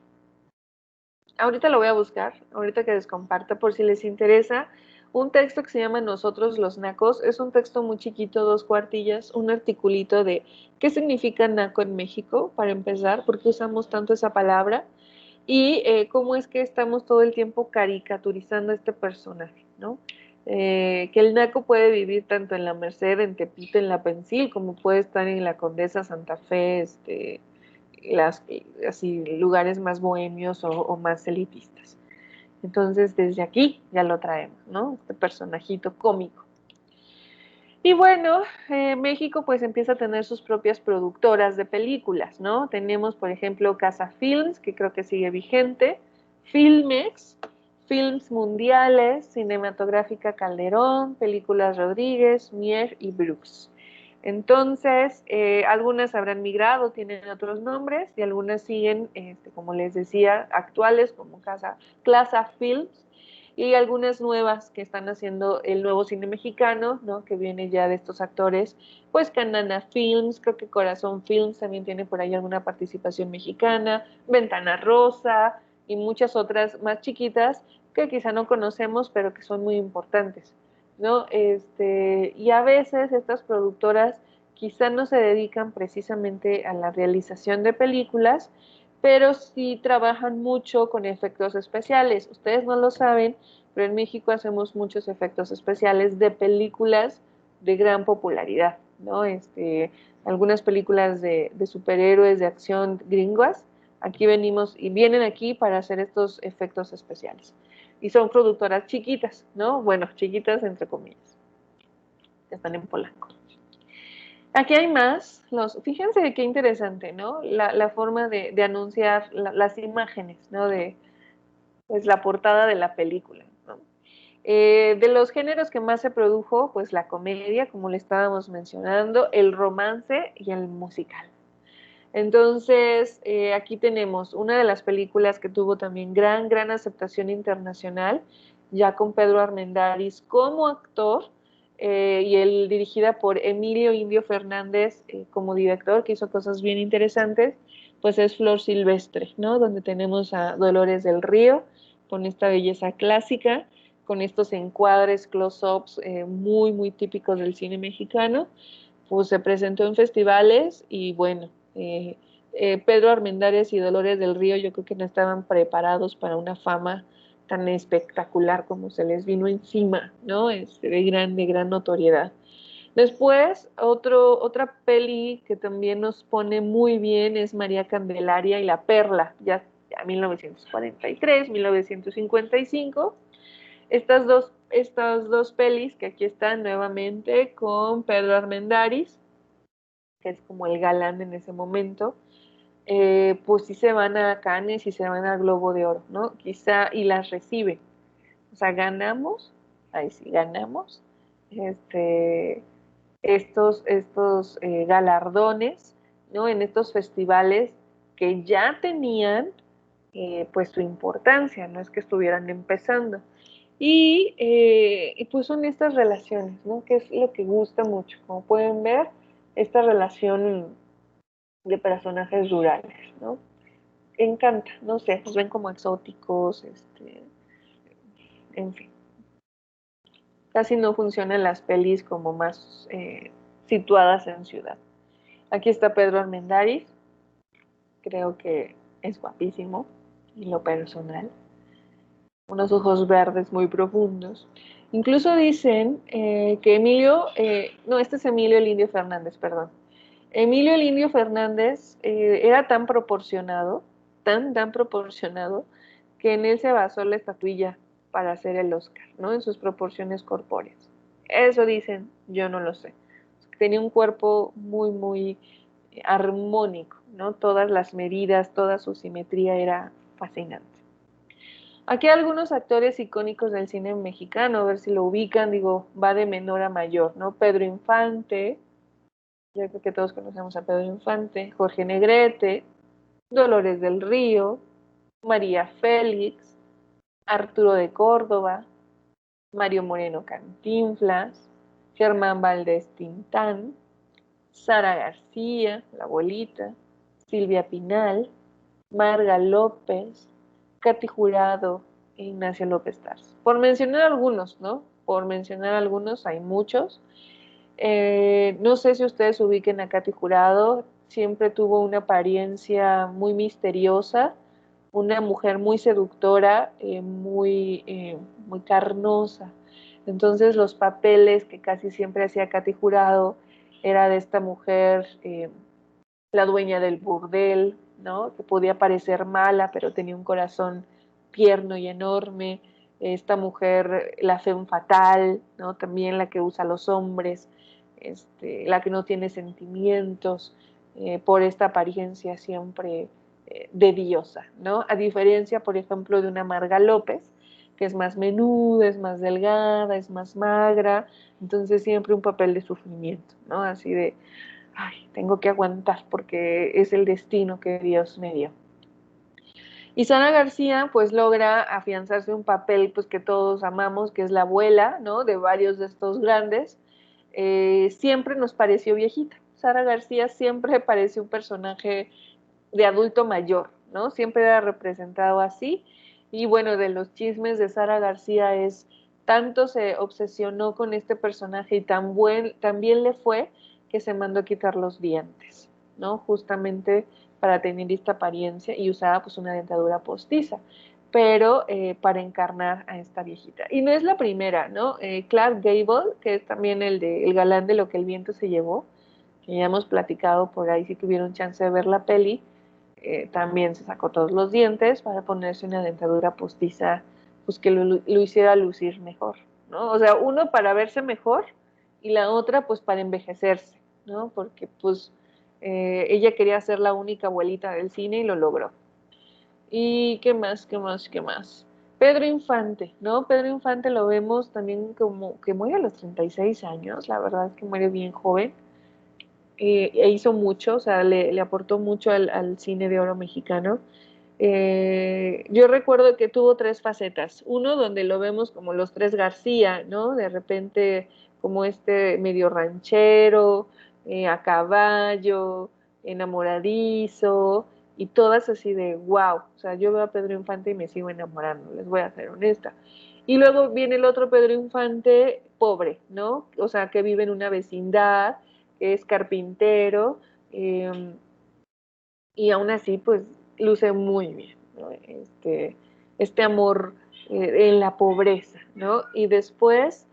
ahorita lo voy a buscar, ahorita que les comparta por si les interesa, un texto que se llama Nosotros los Nacos. Es un texto muy chiquito, 2 cuartillas, un articulito de qué significa naco en México, para empezar, por qué usamos tanto esa palabra y cómo es que estamos todo el tiempo caricaturizando a este personaje, ¿no? Que el naco puede vivir tanto en la Merced, en Tepito, en la Pensil, como puede estar en la Condesa, Santa Fe, así lugares más bohemios o más elitistas. Entonces, desde aquí ya lo traemos, ¿no? Este personajito cómico. Y bueno, México pues empieza a tener sus propias productoras de películas, ¿no? Tenemos, por ejemplo, Casa Films, que creo que sigue vigente, Filmex, Films Mundiales, Cinematográfica Calderón, Películas Rodríguez, Mier y Brooks. Entonces, algunas habrán migrado, tienen otros nombres, y algunas siguen, como les decía, actuales, como Casa Films, y algunas nuevas que están haciendo el nuevo cine mexicano, ¿no? Que viene ya de estos actores, pues Canana Films, creo que Corazón Films también tiene por ahí alguna participación mexicana, Ventana Rosa y muchas otras más chiquitas que quizá no conocemos, pero que son muy importantes, ¿no? Y a veces estas productoras quizá no se dedican precisamente a la realización de películas, pero sí trabajan mucho con efectos especiales. Ustedes no lo saben, pero en México hacemos muchos efectos especiales de películas de gran popularidad, ¿no? Algunas películas de superhéroes de acción gringas, aquí venimos y vienen aquí para hacer estos efectos especiales. Y son productoras chiquitas, ¿no? Bueno, chiquitas entre comillas, que están en Polanco. Aquí hay más, fíjense qué interesante, ¿no? La forma de anunciar las imágenes, ¿no? De pues, la portada de la película, ¿no? De los géneros que más se produjo, pues la comedia, como le estábamos mencionando, el romance y el musical. Entonces, aquí tenemos una de las películas que tuvo también gran aceptación internacional, ya con Pedro Armendáriz como actor, y él dirigida por Emilio Indio Fernández como director, que hizo cosas bien interesantes, pues es Flor Silvestre, ¿no? Donde tenemos a Dolores del Río, con esta belleza clásica, con estos encuadres, close-ups muy típicos del cine mexicano, pues se presentó en festivales y bueno, Pedro Armendáriz y Dolores del Río yo creo que no estaban preparados para una fama tan espectacular como se les vino encima, ¿no? De gran notoriedad. Después, otra peli que también nos pone muy bien es María Candelaria y la Perla, ya 1943, 1955. Estas dos pelis que aquí están nuevamente con Pedro Armendáriz, que es como el galán en ese momento, pues sí se van a Cannes y se van al Globo de Oro, ¿no? Quizá y las reciben. O sea, ganamos, ahí sí, ganamos estos galardones, ¿no? En estos festivales que ya tenían pues su importancia, no es que estuvieran empezando. Y pues son estas relaciones, ¿no? Que es lo que gusta mucho. Como pueden ver, esta relación de personajes rurales, ¿no? Encanta, no sé, nos ven como exóticos, en fin. Casi no funcionan las pelis como más situadas en ciudad. Aquí está Pedro Armendáriz, creo que es guapísimo, en lo personal. Unos ojos verdes muy profundos. Incluso dicen que no, este es Emilio el Indio Fernández, perdón. Emilio el Indio Fernández era tan proporcionado, tan proporcionado, que en él se basó la estatuilla para hacer el Oscar, ¿no? En sus proporciones corpóreas. Eso dicen, yo no lo sé. Tenía un cuerpo muy armónico, ¿no? Todas las medidas, toda su simetría era fascinante. Aquí hay algunos actores icónicos del cine mexicano, a ver si lo ubican, digo, va de menor a mayor, ¿no? Pedro Infante, yo creo que todos conocemos a Pedro Infante, Jorge Negrete, Dolores del Río, María Félix, Arturo de Córdoba, Mario Moreno Cantinflas, Germán Valdés Tintán, Sara García, la abuelita, Silvia Pinal, Marga López, Katy Jurado e Ignacio López Tarso. Por mencionar algunos, ¿no? Por mencionar algunos, hay muchos. No sé si ustedes ubiquen a Katy Jurado, siempre tuvo una apariencia muy misteriosa, una mujer muy seductora, muy carnosa. Entonces los papeles que casi siempre hacía Katy Jurado era de esta mujer, la dueña del burdel, ¿no? Que podía parecer mala, pero tenía un corazón tierno y enorme. Esta mujer, la femme fatal, ¿no? También la que usa a los hombres, la que no tiene sentimientos, por esta apariencia siempre de diosa, ¿no? A diferencia, por ejemplo, de una Marga López, que es más menuda, es más delgada, es más magra, entonces siempre un papel de sufrimiento, ¿no? Así de, ay, tengo que aguantar porque es el destino que Dios me dio. Y Sara García pues logra afianzarse un papel pues que todos amamos, que es la abuela, ¿no? De varios de estos grandes. Siempre nos pareció viejita. Sara García siempre pareció un personaje de adulto mayor, ¿no? Siempre era representado así. Y bueno, de los chismes de Sara García es, tanto se obsesionó con este personaje y tan bien le fue que se mandó a quitar los dientes, ¿no? Justamente para tener esta apariencia y usaba pues una dentadura postiza, pero para encarnar a esta viejita. Y no es la primera, ¿no? Clark Gable, que es también el galán de Lo que el viento se llevó, que ya hemos platicado por ahí si tuvieron chance de ver la peli, también se sacó todos los dientes para ponerse una dentadura postiza, pues que lo hiciera lucir mejor, ¿no? O sea, uno para verse mejor y la otra pues para envejecerse, ¿no? Porque pues ella quería ser la única abuelita del cine y lo logró. ¿Y qué más, qué más, qué más? Pedro Infante, ¿no? Pedro Infante lo vemos también como que muere a los 36 años, la verdad es que muere bien joven, hizo mucho, o sea, le aportó mucho al cine de oro mexicano. Yo recuerdo que tuvo tres facetas. Uno donde lo vemos como los tres García, ¿no? De repente como este medio ranchero, a caballo, enamoradizo, y todas así de wow. O sea, yo veo a Pedro Infante y me sigo enamorando, les voy a ser honesta. Y luego viene el otro Pedro Infante pobre, ¿no? O sea, que vive en una vecindad, que es carpintero, eh, y aún así, pues, luce muy bien, ¿no? Este amor en la pobreza, ¿no? Y después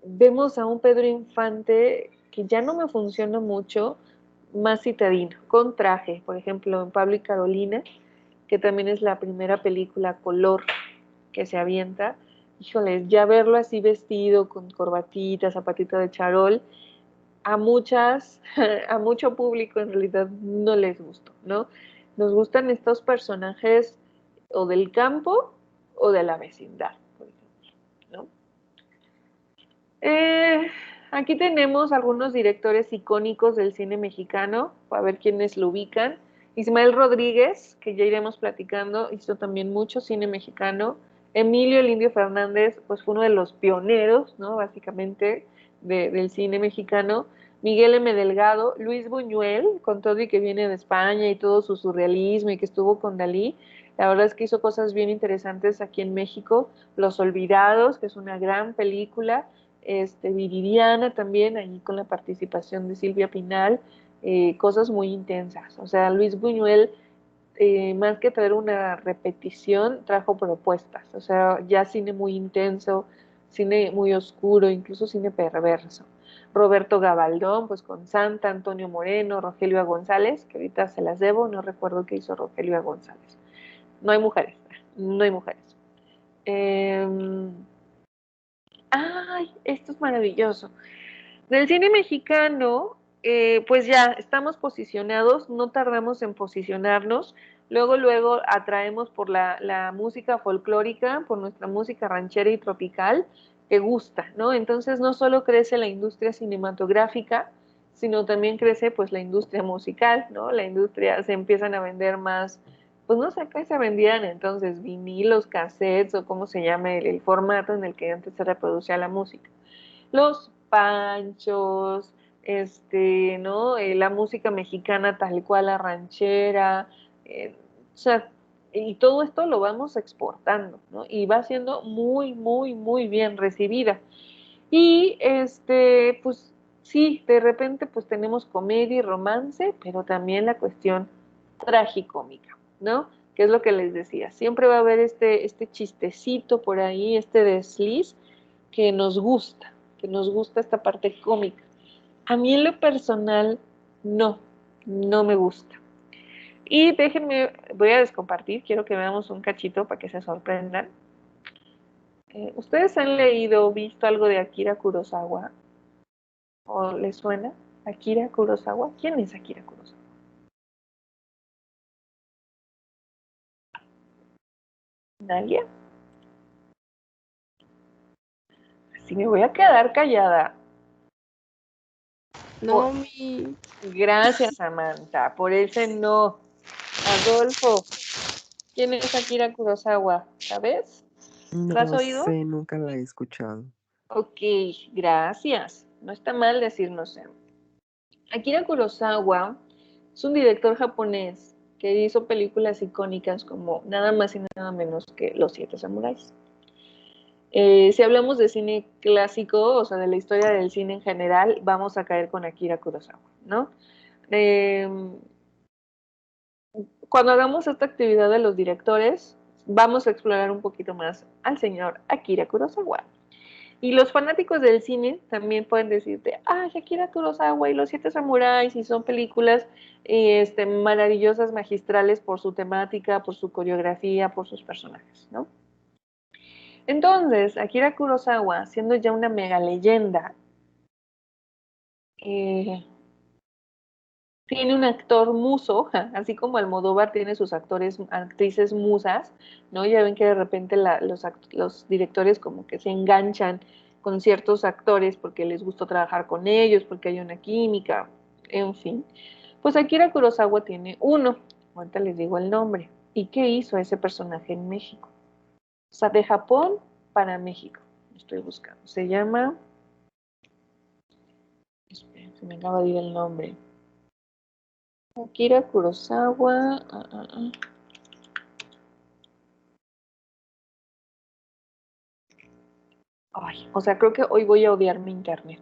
vemos a un Pedro Infante que ya no me funciona mucho, más citadino, con traje, por ejemplo, en Pablo y Carolina, que también es la primera película color que se avienta. Híjoles, ya verlo así vestido, con corbatita, zapatito de charol, a muchas, a mucho público en realidad no les gustó, ¿no? Nos gustan estos personajes o del campo o de la vecindad, por ejemplo, ¿no? Eh, Aquí tenemos algunos directores icónicos del cine mexicano, a ver quiénes lo ubican. Ismael Rodríguez, que ya iremos platicando, hizo también mucho cine mexicano. Emilio El Indio Fernández, pues fue uno de los pioneros, ¿no? Básicamente del cine mexicano. Miguel M. Delgado, Luis Buñuel, con todo y que viene de España y todo su surrealismo y que estuvo con Dalí, la verdad es que hizo cosas bien interesantes aquí en México. Los Olvidados, que es una gran película, Viridiana también, allí con la participación de Silvia Pinal, cosas muy intensas. O sea, Luis Buñuel, más que traer una repetición, trajo propuestas. O sea, ya cine muy intenso, cine muy oscuro, incluso cine perverso. Roberto Gabaldón, pues con Santa, Antonio Moreno, Rogelio A. González, que ahorita se las debo, no recuerdo qué hizo Rogelio A. González. No hay mujeres, no hay mujeres. Eh, Ay, esto es maravilloso. Del cine mexicano, pues ya estamos posicionados, no tardamos en posicionarnos, luego atraemos por la música folclórica, por nuestra música ranchera y tropical, que gusta, ¿no? Entonces no solo crece la industria cinematográfica, sino también crece pues la industria musical, ¿no? La industria, se empiezan a vender más pues no sé, acá se vendían entonces vinilos, cassettes o cómo se llama el formato en el que antes se reproducía la música. Los panchos, ¿no? La música mexicana tal cual, la ranchera, o sea, y todo esto lo vamos exportando, ¿no? Y va siendo muy, muy, muy bien recibida. Y pues sí, de repente pues tenemos comedia y romance, pero también la cuestión tragicómica, ¿no? Que es lo que les decía, siempre va a haber este chistecito por ahí, este desliz que nos gusta esta parte cómica. A mí en lo personal, no, no me gusta. Y déjenme, voy a descompartir, quiero que veamos un cachito para que se sorprendan. ¿Ustedes han leído o visto algo de Akira Kurosawa? ¿O les suena? Akira Kurosawa. ¿Quién es Akira Kurosawa? ¿Nadie? Así me voy a quedar callada. No, Por... Gracias, Samantha. Por ese no. Adolfo, ¿quién es Akira Kurosawa? ¿Sabes? ¿La has No oído? sé, nunca la he escuchado. Ok, gracias. No está mal decir no sé. Akira Kurosawa es un director japonés que hizo películas icónicas como nada más y nada menos que Los Siete Samuráis. Si hablamos de cine clásico, o sea, de la historia del cine en general, vamos a caer con Akira Kurosawa, ¿no? Eh, Cuando hagamos esta actividad de los directores, vamos a explorar un poquito más al señor Akira Kurosawa. Y los fanáticos del cine también pueden decirte, ah, Akira Kurosawa y Los Siete Samuráis, y son películas maravillosas, magistrales por su temática, por su coreografía, por sus personajes, ¿no? Entonces, Akira Kurosawa, siendo ya una mega leyenda, eh, tiene un actor muso, así como Almodóvar tiene sus actores, actrices musas, ¿no? Ya ven que de repente los directores como que se enganchan con ciertos actores porque les gustó trabajar con ellos, porque hay una química, en fin. Pues Akira Kurosawa tiene uno, ahorita les digo el nombre. ¿Y qué hizo ese personaje en México? O sea, de Japón para México. Estoy buscando. Se llama... Espera, se me acaba de ir el nombre. Akira Kurosawa. Ay, o sea, creo que hoy voy a odiar mi internet.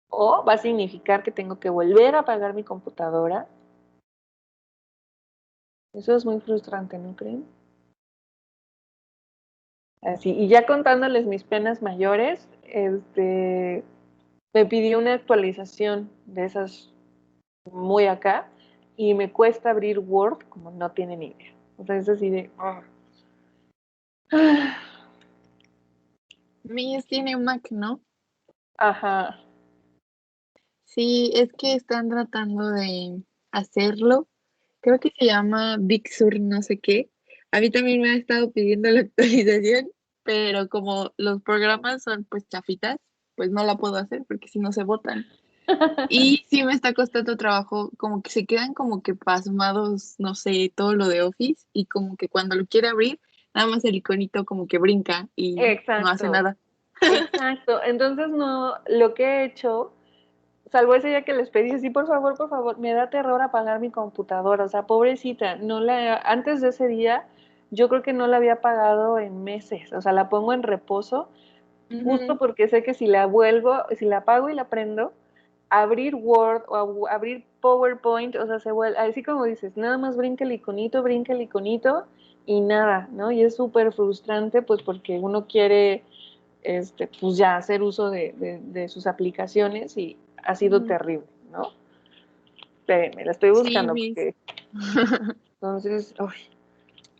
O va a significar que tengo que volver a apagar mi computadora. Eso es muy frustrante, ¿no creen? Así, y ya contándoles mis penas mayores, me pidió una actualización de esas muy acá y me cuesta abrir Word como no tienen idea. O sea, es así de... Mías tiene Mac, ¿no? Ajá. Sí, es que están tratando de hacerlo. Creo que se llama Big Sur no sé qué. A mí también me ha estado pidiendo la actualización, pero como los programas son pues chafitas, pues no la puedo hacer porque si no se botan. Y sí me está costando trabajo, como que se quedan como que pasmados, no sé, todo lo de Office y como que cuando lo quiere abrir, nada más el iconito como que brinca y no hace Exacto, nada. exacto. Entonces, no, lo que he hecho, salvo ese día que les pedí, sí, por favor, me da terror apagar mi computadora. O sea, pobrecita, antes de ese día, yo creo que no la había apagado en meses. O sea, la pongo en reposo, justo Ujú. porque sé que si la vuelvo, si la apago y la prendo, abrir Word o abrir PowerPoint, o sea, se vuelve, así como dices, nada más brinca el iconito y nada, ¿no? Y es súper frustrante, pues porque uno quiere pues ya hacer uso de sus aplicaciones y ha sido Ujú. terrible, ¿no? Espérenme, la estoy Sí, buscando mis. porque entonces, uy,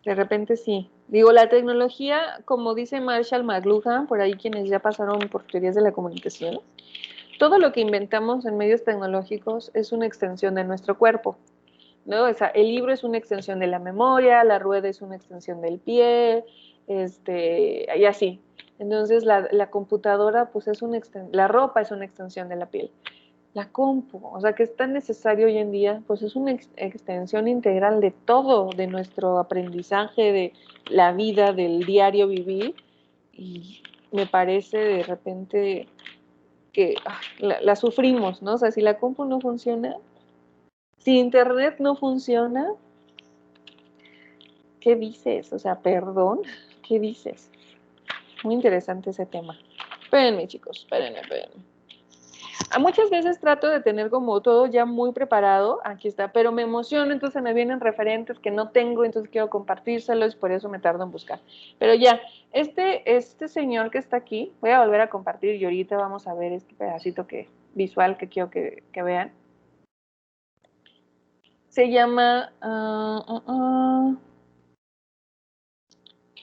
de repente sí. Digo, la tecnología, como dice Marshall McLuhan, por ahí quienes ya pasaron por teorías de la comunicación, todo lo que inventamos en medios tecnológicos es una extensión de nuestro cuerpo, ¿no? O sea, el libro es una extensión de la memoria, la rueda es una extensión del pie, y así. Entonces la computadora, pues es la ropa es una extensión de la piel. la compu, o sea, que es tan necesario hoy en día, pues es una extensión integral de todo, de nuestro aprendizaje, de la vida, del diario vivir, y me parece de repente que la sufrimos, ¿no? O sea, si la compu no funciona, si internet no funciona, ¿qué dices? O sea, perdón, ¿qué dices? Muy interesante ese tema. Espérenme, chicos, espérenme. Muchas veces trato de tener como todo ya muy preparado, aquí está, pero me emociono, entonces me vienen referentes que no tengo, entonces quiero compartírselos, por eso me tardo en buscar. Pero ya, este señor que está aquí, voy a volver a compartir y ahorita vamos a ver este pedacito visual que quiero que vean. Se llama...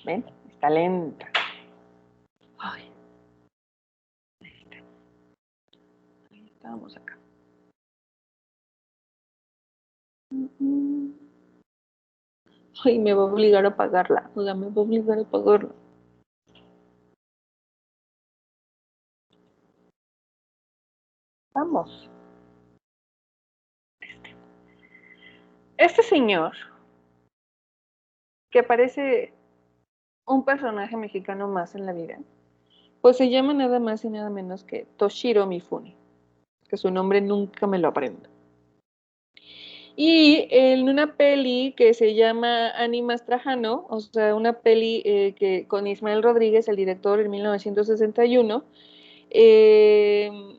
¿ven? Está lenta. Ay, ahí estábamos acá. Ay, me va a obligar a pagarla. O sea, me va a obligar a pagarla. Vamos. Este señor, que parece un personaje mexicano más en la vida, pues se llama nada más y nada menos que Toshiro Mifune, que su nombre nunca me lo aprendo. Y en una peli que se llama Animas Trajano, o sea, una peli que con Ismael Rodríguez, el director, en 1961, eh,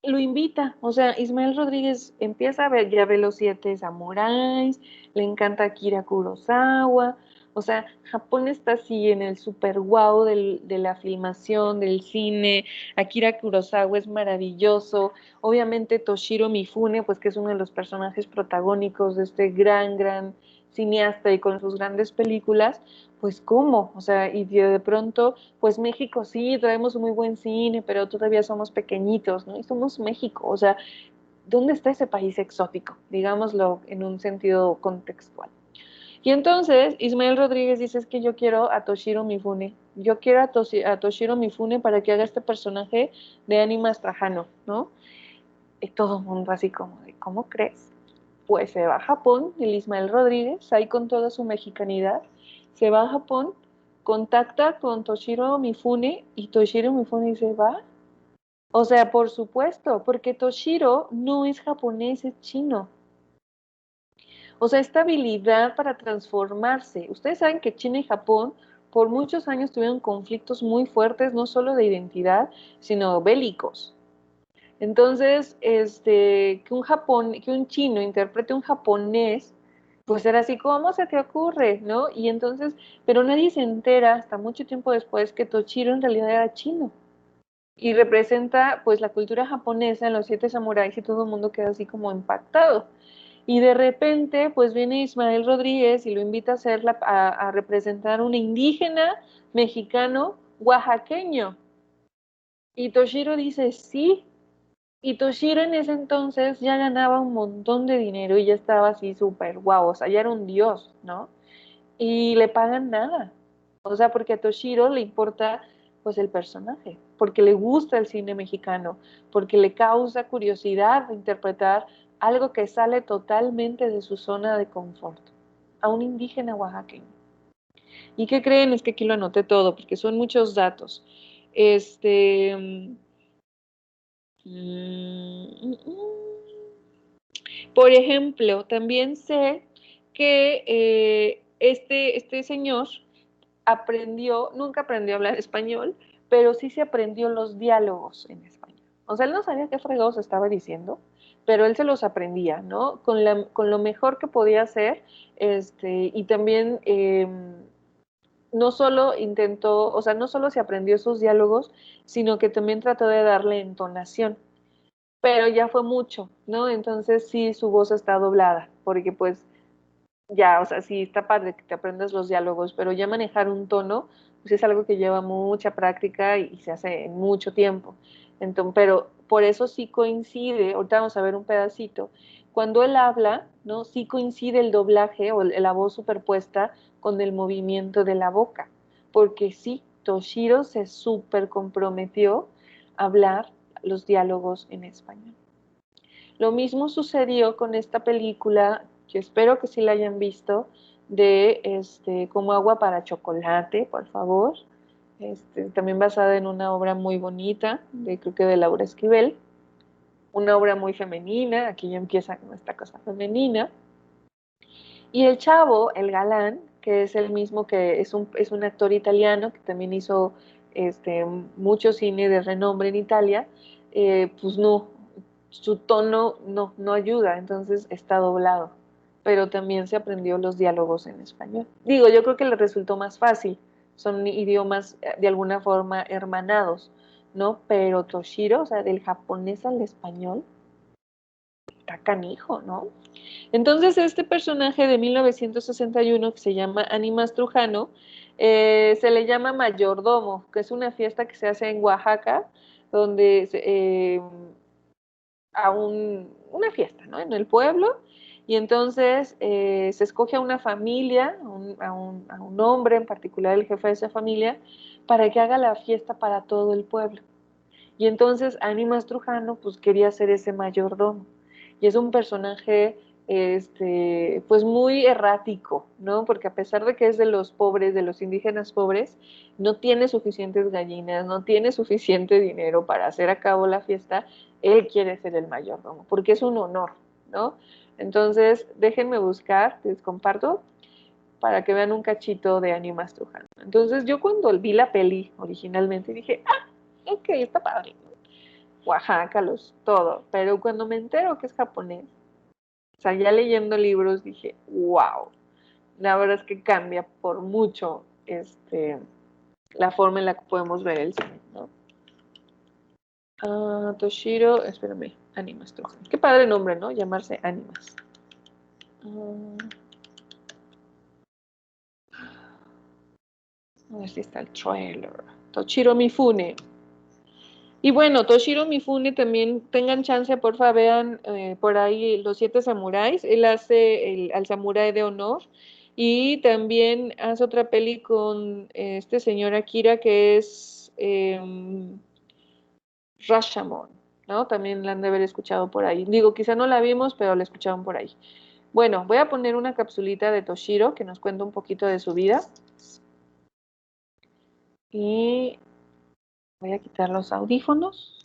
lo invita, o sea, Ismael Rodríguez empieza a ver, ya ve los siete samuráis, le encanta Akira Kurosawa, o sea, Japón está así en el super wow de la filmación, del cine, Akira Kurosawa es maravilloso, obviamente Toshiro Mifune, pues que es uno de los personajes protagónicos de este gran cineasta y con sus grandes películas, pues cómo, o sea, y de pronto pues México sí, traemos un muy buen cine, pero todavía somos pequeñitos, ¿no? Y somos México, o sea, ¿dónde está ese país exótico? Digámoslo en un sentido contextual. Y entonces Ismael Rodríguez dice, es que yo quiero a Toshiro Mifune, yo quiero a Toshiro Mifune para que haga este personaje de Animas Trajano, ¿no? Y todo el mundo así como de, ¿cómo crees? Pues se va a Japón, el Ismael Rodríguez, ahí con toda su mexicanidad, se va a Japón, contacta con Toshiro Mifune y Toshiro Mifune dice, va. O sea, por supuesto, porque Toshiro no es japonés, es chino. O sea, esta habilidad para transformarse. Ustedes saben que China y Japón por muchos años tuvieron conflictos muy fuertes, no solo de identidad, sino bélicos. Entonces, que un chino interprete un japonés, pues era así, ¿cómo se te ocurre? ¿No? Y entonces, pero nadie se entera hasta mucho tiempo después que Toshiro en realidad era chino y representa pues la cultura japonesa en los siete samuráis y todo el mundo queda así como impactado. Y de repente, pues viene Ismael Rodríguez y lo invita a, a representar un indígena mexicano oaxaqueño. Y Toshiro dice, sí, y Toshiro en ese entonces ya ganaba un montón de dinero y ya estaba así súper guau, o sea, ya era un dios, ¿no? Y le pagan nada. O sea, porque a Toshiro le importa pues el personaje, porque le gusta el cine mexicano, porque le causa curiosidad interpretar algo que sale totalmente de su zona de confort, a un indígena oaxaqueño. ¿Y qué creen? Es que aquí lo anoté todo, porque son muchos datos. Este, Por ejemplo, también sé que este señor aprendió, nunca aprendió a hablar español, pero sí se aprendió los diálogos en español. O sea, él no sabía qué fregados estaba diciendo, pero él se los aprendía, ¿no? Con lo mejor que podía hacer, y también no solo intentó, o sea, no solo se aprendió sus diálogos, sino que también trató de darle entonación, pero ya fue mucho, ¿no? Entonces sí, su voz está doblada, porque pues ya, o sea, sí está padre que te aprendas los diálogos, pero ya manejar un tono, pues es algo que lleva mucha práctica y se hace en mucho tiempo. Entonces, pero por eso sí coincide, ahorita vamos a ver un pedacito, cuando él habla, ¿no? Sí coincide el doblaje o la voz superpuesta con el movimiento de la boca, porque sí, Toshiro se súper comprometió a hablar los diálogos en español. Lo mismo sucedió con esta película, que espero que sí la hayan visto, de Como agua para chocolate, por favor. También basada en una obra muy bonita, creo que de Laura Esquivel. Una obra muy femenina, aquí ya empieza con esta cosa femenina. Y el chavo, el galán, que es el mismo que es un actor italiano que también hizo mucho cine de renombre en Italia, pues no, su tono no ayuda, entonces está doblado, pero también se aprendió los diálogos en español. Digo, yo creo que le resultó más fácil, son idiomas de alguna forma hermanados, ¿no? Pero Toshiro, o sea, del japonés al español, está canijo, ¿no? Entonces, este personaje de 1961, que se llama Animas Trujano, se le llama mayordomo, que es una fiesta que se hace en Oaxaca, donde una fiesta, ¿no? En el pueblo, y entonces se escoge a una familia, a un hombre en particular, el jefe de esa familia, para que haga la fiesta para todo el pueblo. Y entonces Animas Trujano pues quería ser ese mayordomo. Y es un personaje pues muy errático, ¿no? Porque a pesar de que es de los pobres, de los indígenas pobres, no tiene suficientes gallinas, no tiene suficiente dinero para hacer a cabo la fiesta, él quiere ser el mayordomo, porque es un honor, ¿no? Entonces, déjenme buscar, les comparto, para que vean un cachito de Animas Trujano. Entonces, yo cuando vi la peli originalmente dije, ok, está padre, ¿no? Oaxaca, todo. Pero cuando me entero que es japonés, o sea, ya leyendo libros dije, wow, la verdad es que cambia por mucho la forma en la que podemos ver el cine, ¿no? Toshiro, espérame, Animas Trujano. Qué padre nombre, ¿no? Llamarse Animas. A ver si está el trailer. Toshiro Mifune. Y bueno, Toshiro Mifune también, tengan chance, porfa, vean por ahí Los Siete Samuráis. Él hace al samurái de honor. Y también hace otra peli con este señor Akira que es Rashomon, ¿no? También la han de haber escuchado por ahí. Digo, quizá no la vimos, pero la escucharon por ahí. Bueno, voy a poner una capsulita de Toshiro que nos cuenta un poquito de su vida. Y voy a quitar los audífonos.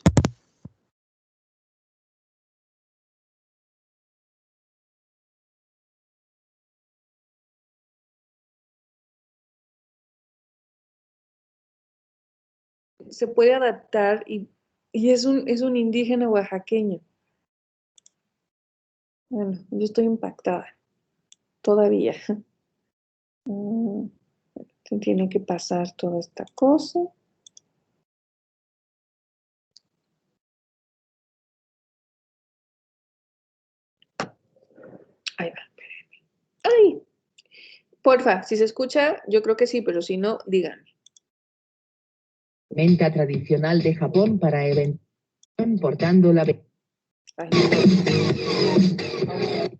Se puede adaptar y es un indígena oaxaqueño. Bueno, yo estoy impactada todavía. Tiene que pasar toda esta cosa. Ahí va, espérenme. ¡Ay! Porfa, si se escucha, yo creo que sí, pero si no, díganme. Vestimenta tradicional de Japón para eventos portando la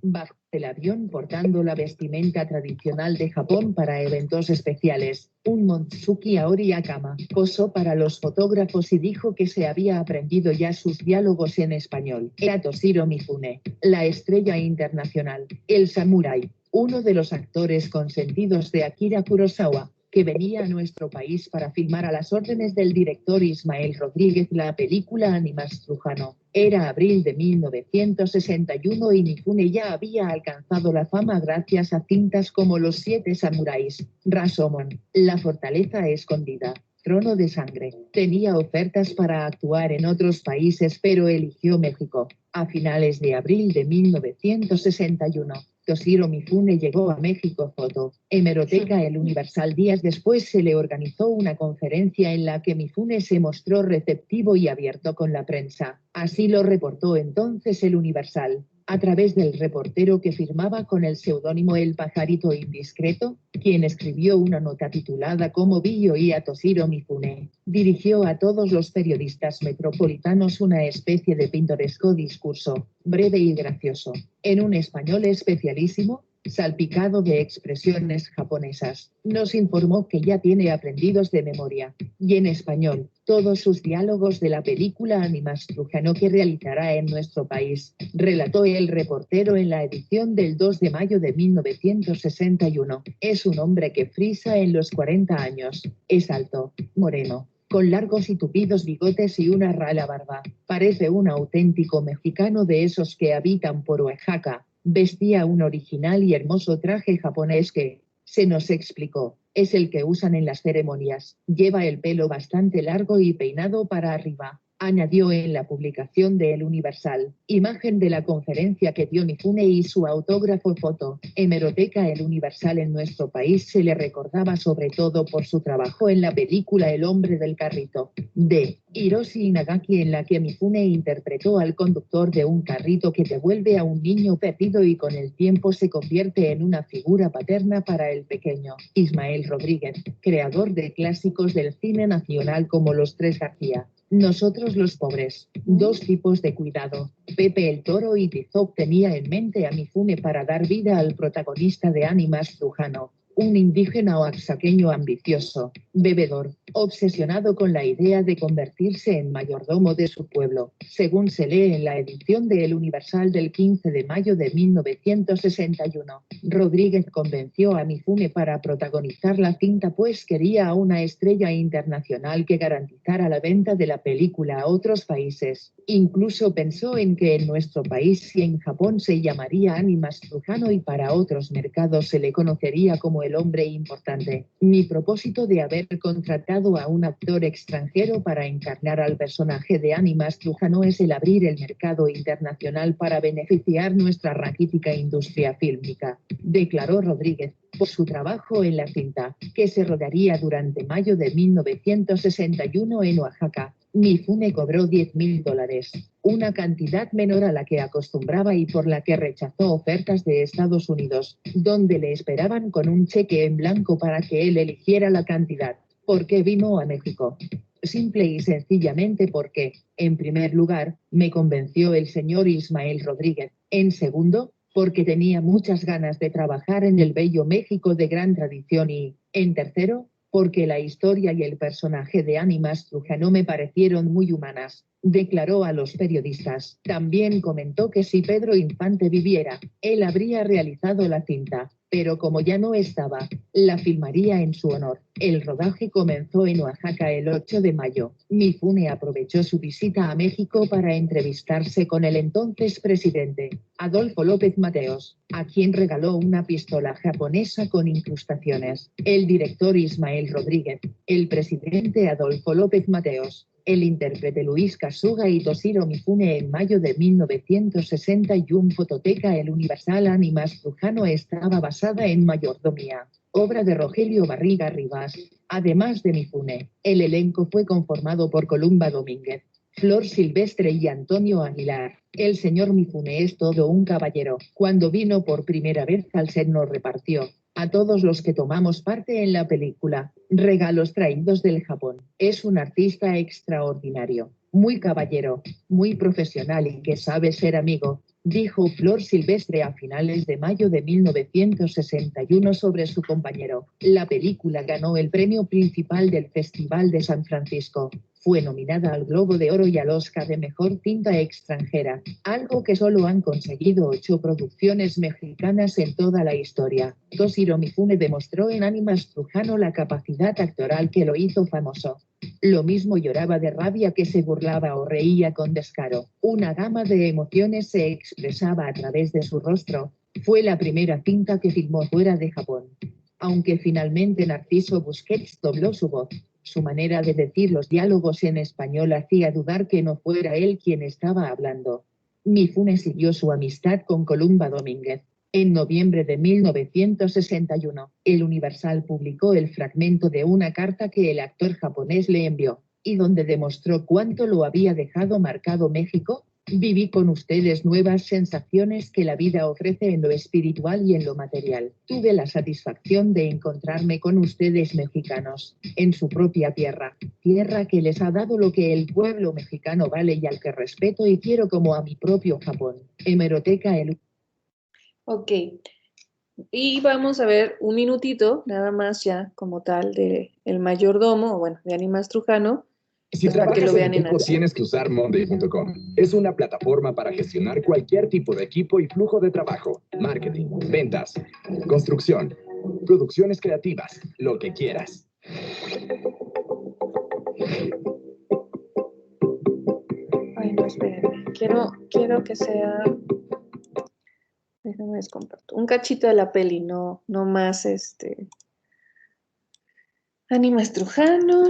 bajo el avión portando la vestimenta tradicional de Japón para eventos especiales. Un Montsuki Aori Akama posó para los fotógrafos y dijo que se había aprendido ya sus diálogos en español. Era Toshiro Mifune, la estrella internacional, el samurái, uno de los actores consentidos de Akira Kurosawa, que venía a nuestro país para filmar a las órdenes del director Ismael Rodríguez la película Animas Trujano. Era abril de 1961 y Mifune ya había alcanzado la fama gracias a cintas como Los Siete Samuráis, Rashomon, La Fortaleza Escondida, Trono de Sangre. Tenía ofertas para actuar en otros países pero eligió México. A finales de abril de 1961. Toshiro Mifune llegó a México. Foto. Hemeroteca El Universal. Días después se le organizó una conferencia en la que Mifune se mostró receptivo y abierto con la prensa. Así lo reportó entonces El Universal, a través del reportero que firmaba con el seudónimo El Pajarito Indiscreto, quien escribió una nota titulada Cómo vi y oí a Toshiro Mifune. Dirigió a todos los periodistas metropolitanos una especie de pintoresco discurso, breve y gracioso, en un español especialísimo, salpicado de expresiones japonesas. Nos informó que ya tiene aprendidos de memoria, y en español, todos sus diálogos de la película Animas Trujano que realizará en nuestro país, relató el reportero en la edición del 2 de mayo de 1961. Es un hombre que frisa en los 40 años. Es alto, moreno, con largos y tupidos bigotes y una rala barba. Parece un auténtico mexicano de esos que habitan por Oaxaca. Vestía un original y hermoso traje japonés que, se nos explicó, es el que usan en las ceremonias. Lleva el pelo bastante largo y peinado para arriba. Añadió en la publicación de El Universal, imagen de la conferencia que dio Mifune y su autógrafo foto. Hemeroteca El Universal. En nuestro país se le recordaba sobre todo por su trabajo en la película El hombre del carrito, de Hiroshi Inagaki, en la que Mifune interpretó al conductor de un carrito que devuelve a un niño perdido y con el tiempo se convierte en una figura paterna para el pequeño. Ismael Rodríguez, creador de clásicos del cine nacional como Los Tres García, Nosotros los pobres, Dos tipos de cuidado, Pepe el Toro y Tizoc. Tenía en mente a Mifune para dar vida al protagonista de Animas Trujano, un indígena oaxaqueño ambicioso, bebedor, obsesionado con la idea de convertirse en mayordomo de su pueblo, según se lee en la edición de El Universal del 15 de mayo de 1961. Rodríguez convenció a Mifune para protagonizar la cinta pues quería a una estrella internacional que garantizara la venta de la película a otros países. Incluso pensó en que en nuestro país y en Japón se llamaría Animas Trujano y para otros mercados se le conocería como El hombre importante. Mi propósito de haber contratado a un actor extranjero para encarnar al personaje de Animas Trujano es el abrir el mercado internacional para beneficiar nuestra raquítica industria fílmica, declaró Rodríguez, por su trabajo en la cinta, que se rodaría durante mayo de 1961 en Oaxaca. Mifune cobró $10,000, una cantidad menor a la que acostumbraba y por la que rechazó ofertas de Estados Unidos, donde le esperaban con un cheque en blanco para que él eligiera la cantidad. ¿Por qué vino a México? Simple y sencillamente porque, en primer lugar, me convenció el señor Ismael Rodríguez. En segundo, porque tenía muchas ganas de trabajar en el bello México de gran tradición y, en tercero, porque la historia y el personaje de Animas Trujano me parecieron muy humanas, declaró a los periodistas. También comentó que si Pedro Infante viviera, él habría realizado la cinta, pero como ya no estaba, la filmaría en su honor. El rodaje comenzó en Oaxaca el 8 de mayo. Mifune aprovechó su visita a México para entrevistarse con el entonces presidente, Adolfo López Mateos, a quien regaló una pistola japonesa con incrustaciones. El director Ismael Rodríguez, el presidente Adolfo López Mateos, el intérprete Luis Kasuga y Toshiro Mifune. En mayo de 1961. Fototeca El Universal. Animas Trujano estaba basada en Mayordomía, obra de Rogelio Barriga Rivas. Además de Mifune, el elenco fue conformado por Columba Domínguez, Flor Silvestre y Antonio Aguilar. El señor Mifune es todo un caballero. Cuando vino por primera vez al set nos repartió, a todos los que tomamos parte en la película, regalos traídos del Japón. Es un artista extraordinario, muy caballero, muy profesional y que sabe ser amigo, dijo Flor Silvestre a finales de mayo de 1961 sobre su compañero. La película ganó el premio principal del Festival de San Francisco. Fue nominada al Globo de Oro y al Oscar de Mejor Cinta Extranjera, algo que solo han conseguido 8 producciones mexicanas en toda la historia. Toshiro Mifune demostró en Animas Trujano la capacidad actoral que lo hizo famoso. Lo mismo lloraba de rabia que se burlaba o reía con descaro. Una gama de emociones se expresaba a través de su rostro. Fue la primera cinta que filmó fuera de Japón. Aunque finalmente Narciso Busquets dobló su voz, su manera de decir los diálogos en español hacía dudar que no fuera él quien estaba hablando. Mifune siguió su amistad con Columba Domínguez. En noviembre de 1961, El Universal publicó el fragmento de una carta que el actor japonés le envió, y donde demostró cuánto lo había dejado marcado México. Viví con ustedes nuevas sensaciones que la vida ofrece en lo espiritual y en lo material. Tuve la satisfacción de encontrarme con ustedes mexicanos, en su propia tierra, tierra que les ha dado lo que el pueblo mexicano vale y al que respeto y quiero como a mi propio Japón. Hemeroteca El... Ok. Y vamos a ver un minutito, nada más ya como tal, de El Mayordomo, o bueno, de Animas Trujano. Si Pues para que trabajas lo en vean en equipo, acción. tienes que usar Monday.com. Es una plataforma para gestionar cualquier tipo de equipo y flujo de trabajo. Marketing, ventas, construcción, producciones creativas, lo que quieras. Ay, no, espérenme. Quiero que sea... Déjame descomparto. Un cachito de la peli, no más Animas Trujano.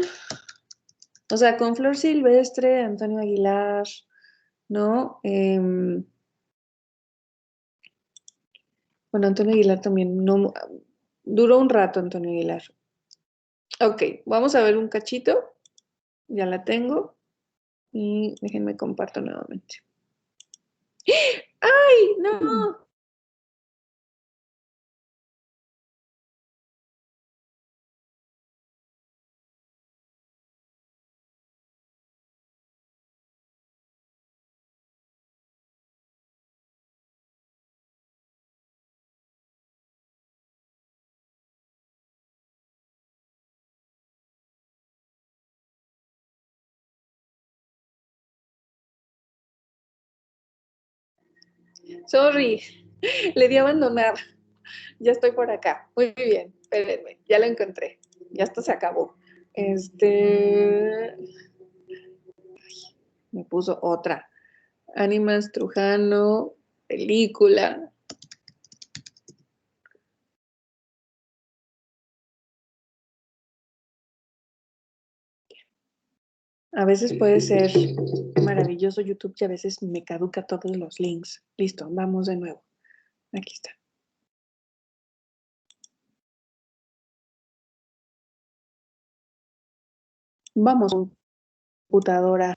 O sea, con Flor Silvestre, Antonio Aguilar, ¿no? Bueno, Antonio Aguilar también no duró un rato Antonio Aguilar. Ok, vamos a ver un cachito. Ya la tengo. Y déjenme comparto nuevamente. ¡Ay, no! Sorry, le di a abandonar. Ya estoy por acá. Muy bien, espérenme, ya lo encontré. Ya esto se acabó. Me puso otra. Animas Trujano, película. A veces puede ser maravilloso YouTube y a veces me caduca todos los links. Listo, vamos de nuevo. Aquí está. Vamos, computadora.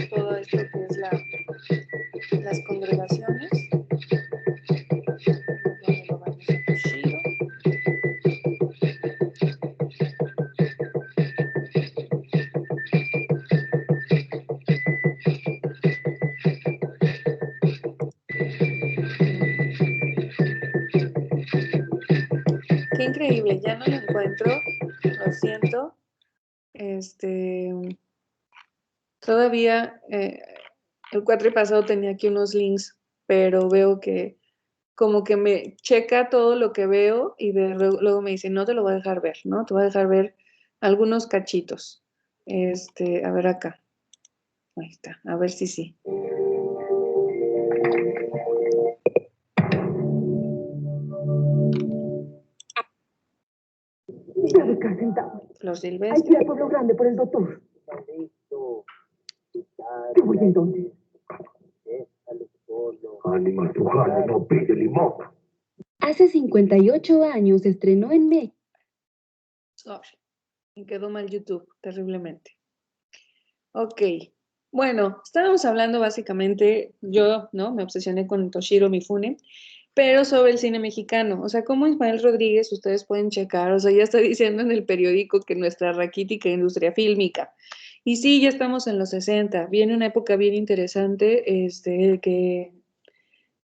Todo esto que es las congregaciones. Donde lo vamos a Toshiro. Qué increíble, ya no lo encuentro. Lo siento. Todavía el cuatri pasado tenía aquí unos links, pero veo que como que me checa todo lo que veo y luego me dice, no te lo voy a dejar ver, ¿no? Te voy a dejar ver algunos cachitos. A ver acá. Ahí está, a ver si sí. Ya descansa sentado. Flor Hay Silvestre. que ir al pueblo grande por el doctor. ¿Qué voy entonces? Animas Trujano no pide limón. Hace 58 años estrenó en México. Sorry, me quedó mal YouTube, terriblemente. Ok, bueno, estábamos hablando básicamente, yo, ¿no? Me obsesioné con Toshiro Mifune, pero sobre el cine mexicano. O sea, como Ismael Rodríguez, ustedes pueden checar, o sea, ya está diciendo en el periódico que nuestra raquítica industria fílmica. Y sí, ya estamos en los 60, viene una época bien interesante,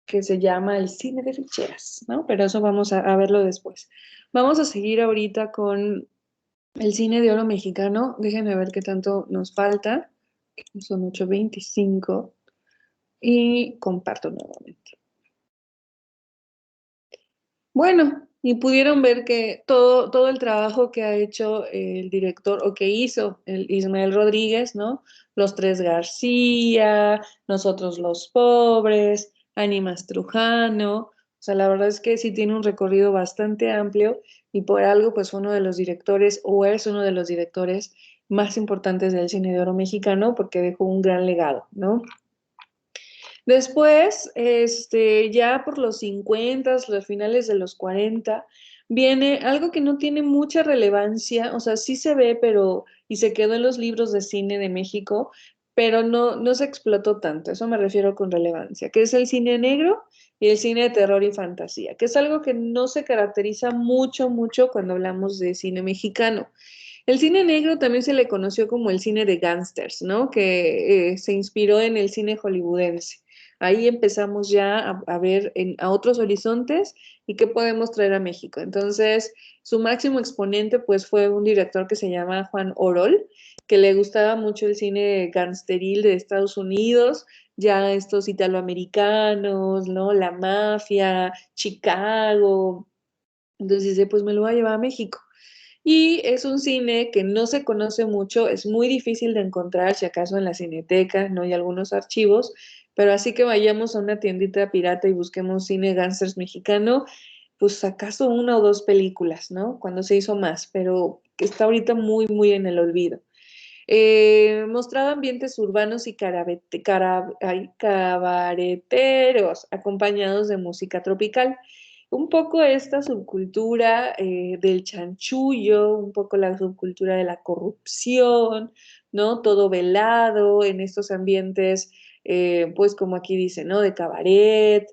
que se llama el cine de ficheras, ¿no? Pero eso vamos a verlo después. Vamos a seguir ahorita con el cine de oro mexicano. Déjenme ver qué tanto nos falta. Son 8:25 y comparto nuevamente. Bueno, y pudieron ver que todo el trabajo que ha hecho el director o que hizo el Ismael Rodríguez, ¿no? Los Tres García, Nosotros los Pobres, Ánimas Trujano. O sea, la verdad es que sí tiene un recorrido bastante amplio y por algo, pues fue uno de los directores o es uno de los directores más importantes del cine de oro mexicano porque dejó un gran legado, ¿no? Después, ya por los 50, los finales de los 40, viene algo que no tiene mucha relevancia, o sea, sí se ve, pero, y se quedó en los libros de cine de México, pero no se explotó tanto, eso me refiero con relevancia, que es el cine negro y el cine de terror y fantasía, que es algo que no se caracteriza mucho cuando hablamos de cine mexicano. El cine negro también se le conoció como el cine de gángsters, ¿no? Que se inspiró en el cine hollywoodense. Ahí empezamos ya a ver a otros horizontes y qué podemos traer a México. Entonces, su máximo exponente pues fue un director que se llama Juan Orol, que le gustaba mucho el cine gangsteril de Estados Unidos, ya estos italoamericanos, ¿no? La mafia, Chicago. Entonces dice, pues me lo voy a llevar a México. Y es un cine que no se conoce mucho, es muy difícil de encontrar, si acaso en la Cineteca, no hay algunos archivos, pero así que vayamos a una tiendita pirata y busquemos cine gangsters mexicano, pues acaso una o dos películas, ¿no? Cuando se hizo más, pero que está ahorita muy, muy en el olvido. Mostraba ambientes urbanos y cabareteros, acompañados de música tropical. Un poco esta subcultura del chanchullo, un poco la subcultura de la corrupción, ¿no? Todo velado en estos ambientes, pues como aquí dice, ¿no? De cabaret,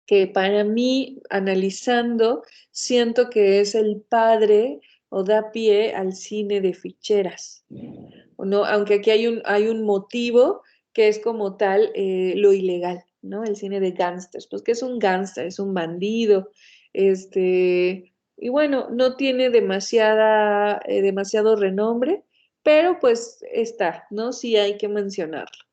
que para mí, analizando, siento que es el padre o da pie al cine de ficheras, ¿no? Aunque aquí hay un motivo que es como tal lo ilegal, ¿no? El cine de gángsters, pues que es un gángster, es un bandido, y bueno, no tiene demasiado renombre, pero pues está, ¿no? Sí hay que mencionarlo.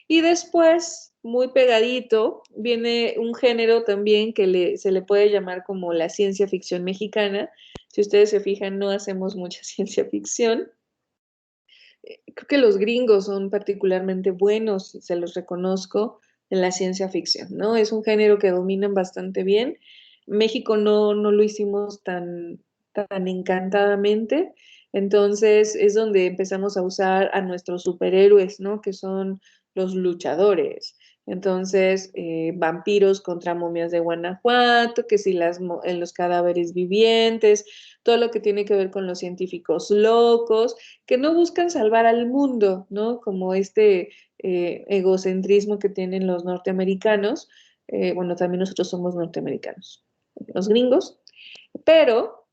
Y después, muy pegadito, viene un género también que se le puede llamar como la ciencia ficción mexicana. Si ustedes se fijan, no hacemos mucha ciencia ficción. Creo que los gringos son particularmente buenos, se los reconozco, en la ciencia ficción, ¿no? Es un género que dominan bastante bien. México no lo hicimos tan encantadamente, entonces es donde empezamos a usar a nuestros superhéroes, ¿no? Que son los luchadores. Entonces, vampiros contra momias de Guanajuato, que si en los cadáveres vivientes, todo lo que tiene que ver con los científicos locos, que no buscan salvar al mundo, ¿no? Como este egocentrismo que tienen los norteamericanos. Bueno, también nosotros somos norteamericanos, los gringos, pero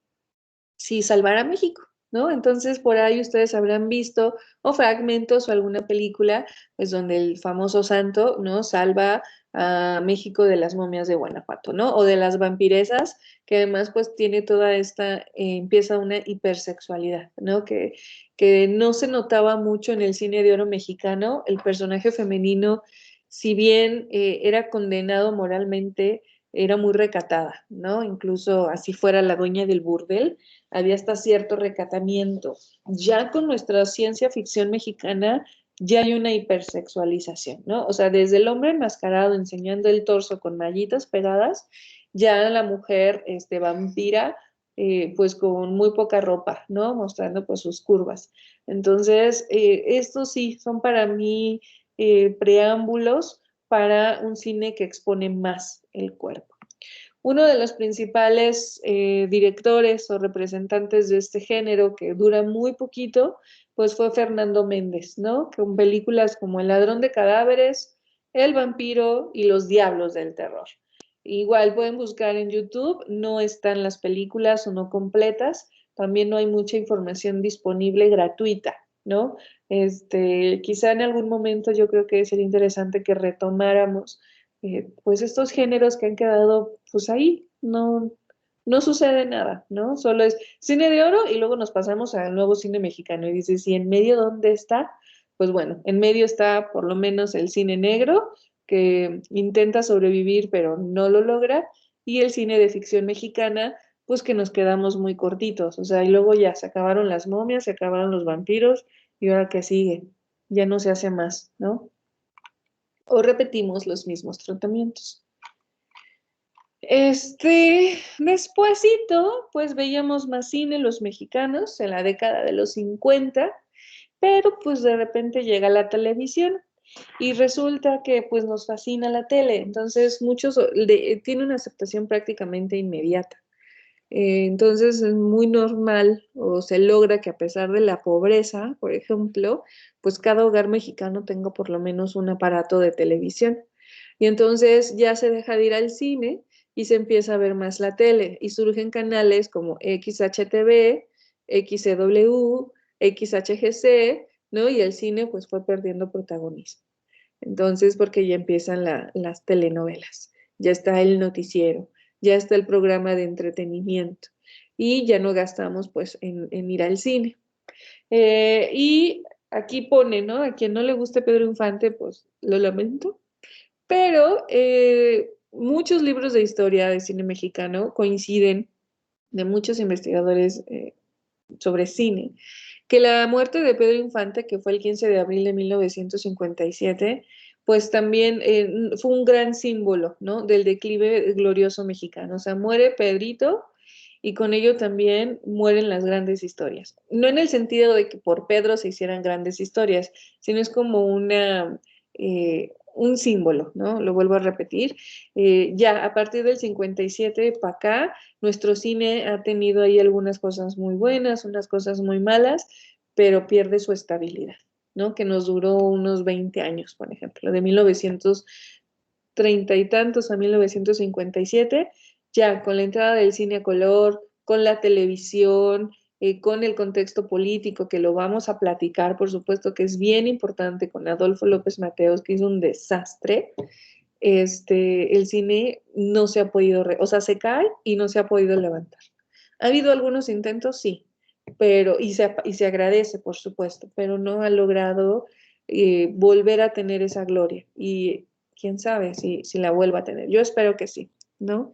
sí salvar a México, ¿no? Entonces, por ahí ustedes habrán visto o fragmentos o alguna película, pues donde el famoso santo, ¿no? Salva a México de las momias de Guanajuato, ¿no? O de las vampiresas, que además pues tiene toda esta, empieza una hipersexualidad, ¿no? Que no se notaba mucho en el cine de oro mexicano, el personaje femenino, si bien era condenado moralmente, era muy recatada, ¿no? Incluso así fuera la dueña del burdel, había hasta cierto recatamiento. Ya con nuestra ciencia ficción mexicana ya hay una hipersexualización, ¿no? O sea, desde el hombre enmascarado enseñando el torso con mallitas pegadas, ya la mujer vampira, pues con muy poca ropa, ¿no? Mostrando pues sus curvas. Entonces, estos sí son para mí preámbulos para un cine que expone más el cuerpo. Uno de los principales directores o representantes de este género, que dura muy poquito, pues fue Fernando Méndez, ¿no? Con películas como El ladrón de cadáveres, El vampiro y Los diablos del terror. Igual pueden buscar en YouTube, no están las películas o no completas, también no hay mucha información disponible gratuita, ¿no? Quizá en algún momento yo creo que sería interesante que retomáramos pues estos géneros que han quedado pues ahí, no sucede nada, ¿no? Solo es cine de oro y luego nos pasamos al nuevo cine mexicano y dices, ¿y en medio dónde está? Pues bueno, en medio está por lo menos el cine negro que intenta sobrevivir pero no lo logra y el cine de ficción mexicana pues que nos quedamos muy cortitos, o sea, y luego ya se acabaron las momias, se acabaron los vampiros y ahora qué sigue, ya no se hace más, ¿no? O repetimos los mismos tratamientos. Despuésito, pues veíamos más cine los mexicanos en la década de los 50, pero pues de repente llega la televisión y resulta que pues nos fascina la tele, entonces tiene una aceptación prácticamente inmediata. Entonces es muy normal o se logra que a pesar de la pobreza, por ejemplo, pues cada hogar mexicano tenga por lo menos un aparato de televisión. Y entonces ya se deja de ir al cine y se empieza a ver más la tele y surgen canales como XHTV, XCW, XHGC, ¿no? Y el cine pues fue perdiendo protagonismo. Entonces, porque ya empiezan las telenovelas, ya está el noticiero, ya está el programa de entretenimiento y ya no gastamos pues en ir al cine. Y aquí pone, ¿no? A quien no le guste Pedro Infante, pues lo lamento, pero muchos libros de historia de cine mexicano coinciden de muchos investigadores sobre cine, que la muerte de Pedro Infante, que fue el 15 de abril de 1957, pues también fue un gran símbolo, ¿no? Del declive glorioso mexicano. O sea, muere Pedrito y con ello también mueren las grandes historias. No en el sentido de que por Pedro se hicieran grandes historias, sino es como un símbolo, ¿no? Lo vuelvo a repetir. Ya a partir del 57 para acá, nuestro cine ha tenido ahí algunas cosas muy buenas, unas cosas muy malas, pero pierde su estabilidad, ¿no? Que nos duró unos 20 años, por ejemplo, de 1930 y tantos a 1957, ya con la entrada del cine a color, con la televisión, con el contexto político, que lo vamos a platicar, por supuesto, que es bien importante, con Adolfo López Mateos, que hizo un desastre. El cine no se ha podido, o sea, se cae y no se ha podido levantar. ¿Ha habido algunos intentos? Sí, pero, y se agradece, por supuesto, pero no ha logrado volver a tener esa gloria. Y quién sabe si la vuelva a tener. Yo espero que sí, ¿no?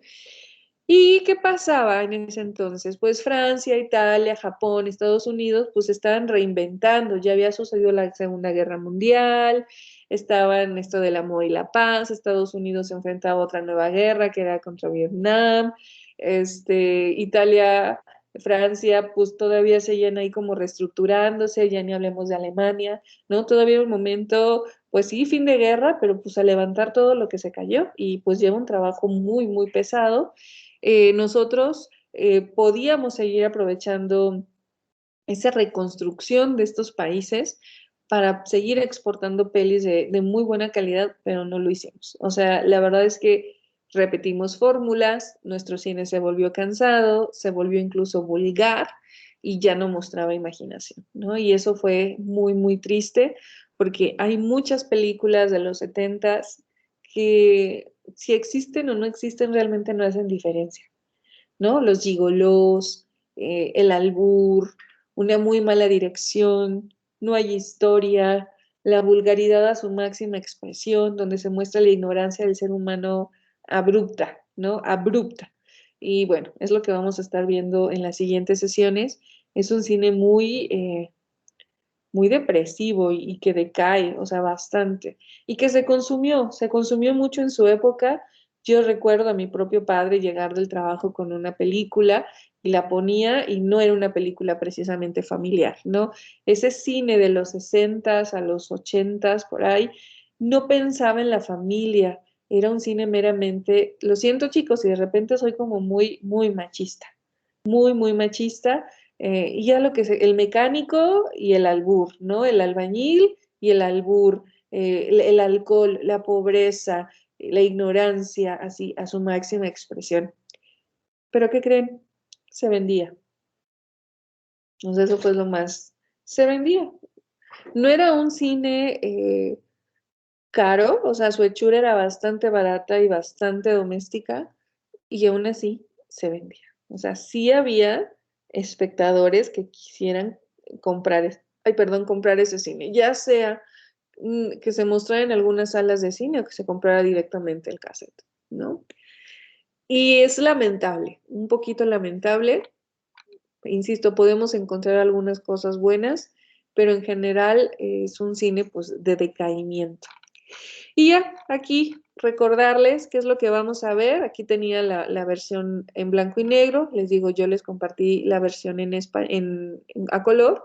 ¿Y qué pasaba en ese entonces? Pues Francia, Italia, Japón, Estados Unidos, pues estaban reinventando. Ya había sucedido la Segunda Guerra Mundial, estaban esto del amor y la paz. Estados Unidos se enfrentaba a otra nueva guerra que era contra Vietnam. Italia, Francia, pues todavía seguían ahí como reestructurándose, ya ni hablemos de Alemania, ¿no? Todavía un momento, pues sí, fin de guerra, pero pues a levantar todo lo que se cayó y pues lleva un trabajo muy, muy pesado. Nosotros podíamos seguir aprovechando esa reconstrucción de estos países para seguir exportando pelis de muy buena calidad, pero no lo hicimos. O sea, la verdad es que repetimos fórmulas, nuestro cine se volvió cansado, se volvió incluso vulgar y ya no mostraba imaginación, ¿no? Y eso fue muy, muy triste porque hay muchas películas de los 70s que si existen o no existen realmente no hacen diferencia, ¿no? Los gigolos, el albur, una muy mala dirección, no hay historia, la vulgaridad a su máxima expresión, donde se muestra la ignorancia del ser humano abrupta, ¿no? Abrupta. Y bueno, es lo que vamos a estar viendo en las siguientes sesiones. Es un cine muy depresivo y que decae, o sea, bastante, y que se consumió mucho en su época. Yo recuerdo a mi propio padre llegar del trabajo con una película y la ponía y no era una película precisamente familiar, ¿no? Ese cine de los 60s a los 80s por ahí, no pensaba en la familia, era un cine meramente, lo siento chicos, y de repente soy como muy, muy machista, muy, muy machista, y ya lo que es el mecánico y el albur, ¿no? El albañil y el albur, el alcohol, la pobreza, la ignorancia, así, a su máxima expresión. ¿Pero qué creen? Se vendía. Entonces eso fue lo más, se vendía. No era un cine caro, o sea, su hechura era bastante barata y bastante doméstica, y aún así se vendía. O sea, sí había espectadores que quisieran comprar ese cine, ya sea que se mostrara en algunas salas de cine o que se comprara directamente el cassette, ¿no? Y es lamentable, un poquito lamentable. Insisto, podemos encontrar algunas cosas buenas, pero en general es un cine pues de decaimiento. Y ya, aquí recordarles qué es lo que vamos a ver. Aquí tenía la versión en blanco y negro. Les digo, yo les compartí la versión a color.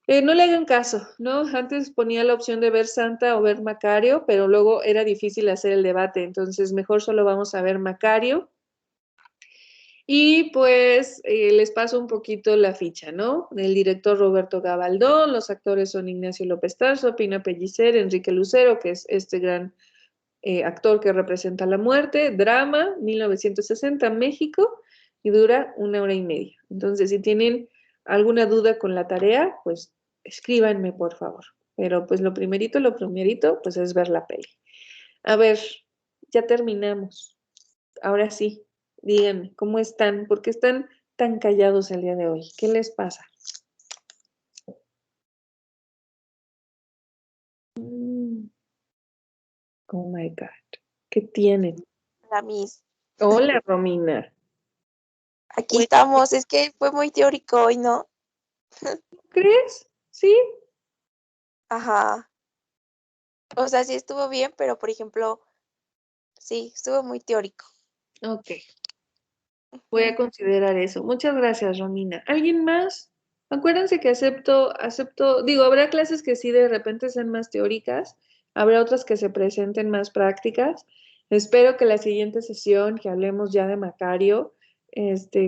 No le hagan caso, ¿no? Antes ponía la opción de ver Santa o ver Macario, pero luego era difícil hacer el debate. Entonces, mejor solo vamos a ver Macario. Y pues les paso un poquito la ficha, ¿no? El director Roberto Gabaldón, los actores son Ignacio López Tarso, Pina Pellicer, Enrique Lucero, que es este gran actor que representa la muerte, drama, 1960, México, y dura 1 hora y media. Entonces, si tienen alguna duda con la tarea, pues escríbanme, por favor. Pero pues lo primerito, pues es ver la peli. A ver, ya terminamos. Ahora sí, díganme, ¿cómo están? ¿Por qué están tan callados el día de hoy? ¿Qué les pasa? Oh my God. ¿Qué tienen? La Miss. Hola, Romina. Aquí estamos, es que fue muy teórico hoy, ¿no? ¿Crees? ¿Sí? Ajá. O sea, sí estuvo bien, pero por ejemplo, sí, estuvo muy teórico. Ok. Voy a considerar eso. Muchas gracias, Romina. ¿Alguien más? Acuérdense que acepto, digo, habrá clases que sí de repente sean más teóricas, habrá otras que se presenten más prácticas. Espero que la siguiente sesión, que hablemos ya de Macario,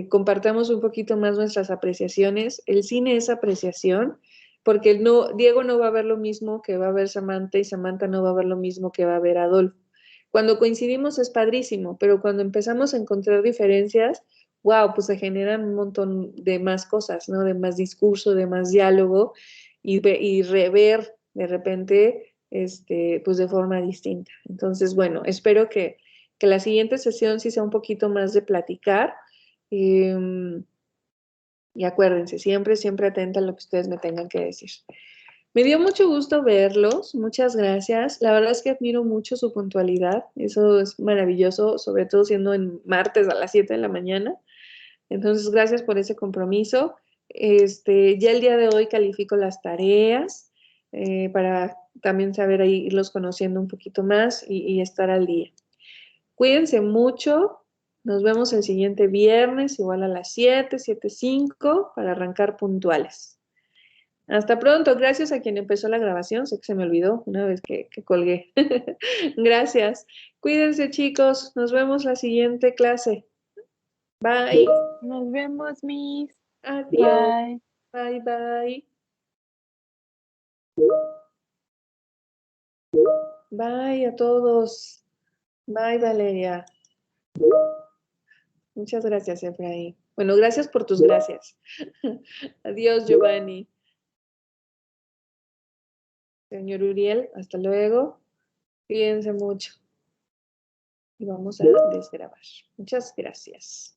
compartamos un poquito más nuestras apreciaciones. El cine es apreciación, porque no, Diego no va a ver lo mismo que va a ver Samantha y Samantha no va a ver lo mismo que va a ver Adolfo. Cuando coincidimos es padrísimo, pero cuando empezamos a encontrar diferencias, wow, pues se generan un montón de más cosas, ¿no? De más discurso, de más diálogo y rever de repente, pues de forma distinta. Entonces, bueno, espero que la siguiente sesión sí sea un poquito más de platicar. Y acuérdense, siempre atenta a lo que ustedes me tengan que decir. Me dio mucho gusto verlos, muchas gracias. La verdad es que admiro mucho su puntualidad, eso es maravilloso, sobre todo siendo en martes a las 7 de la mañana. Entonces, gracias por ese compromiso. Ya el día de hoy califico las tareas para también saber ahí, irlos conociendo un poquito más y estar al día. Cuídense mucho. Nos vemos el siguiente viernes, igual a las 7:05, para arrancar puntuales. Hasta pronto. Gracias a quien empezó la grabación. Sé que se me olvidó una vez que colgué. Gracias. Cuídense, chicos. Nos vemos la siguiente clase. Bye. Nos vemos, Miss. Adiós. Bye. Bye, bye. Bye a todos. Bye, Valeria. Muchas gracias, Efraín. Bueno, gracias por tus gracias. Adiós, Giovanni. Señor Uriel, hasta luego. Cuídense mucho. Y vamos a desgrabar. Muchas gracias.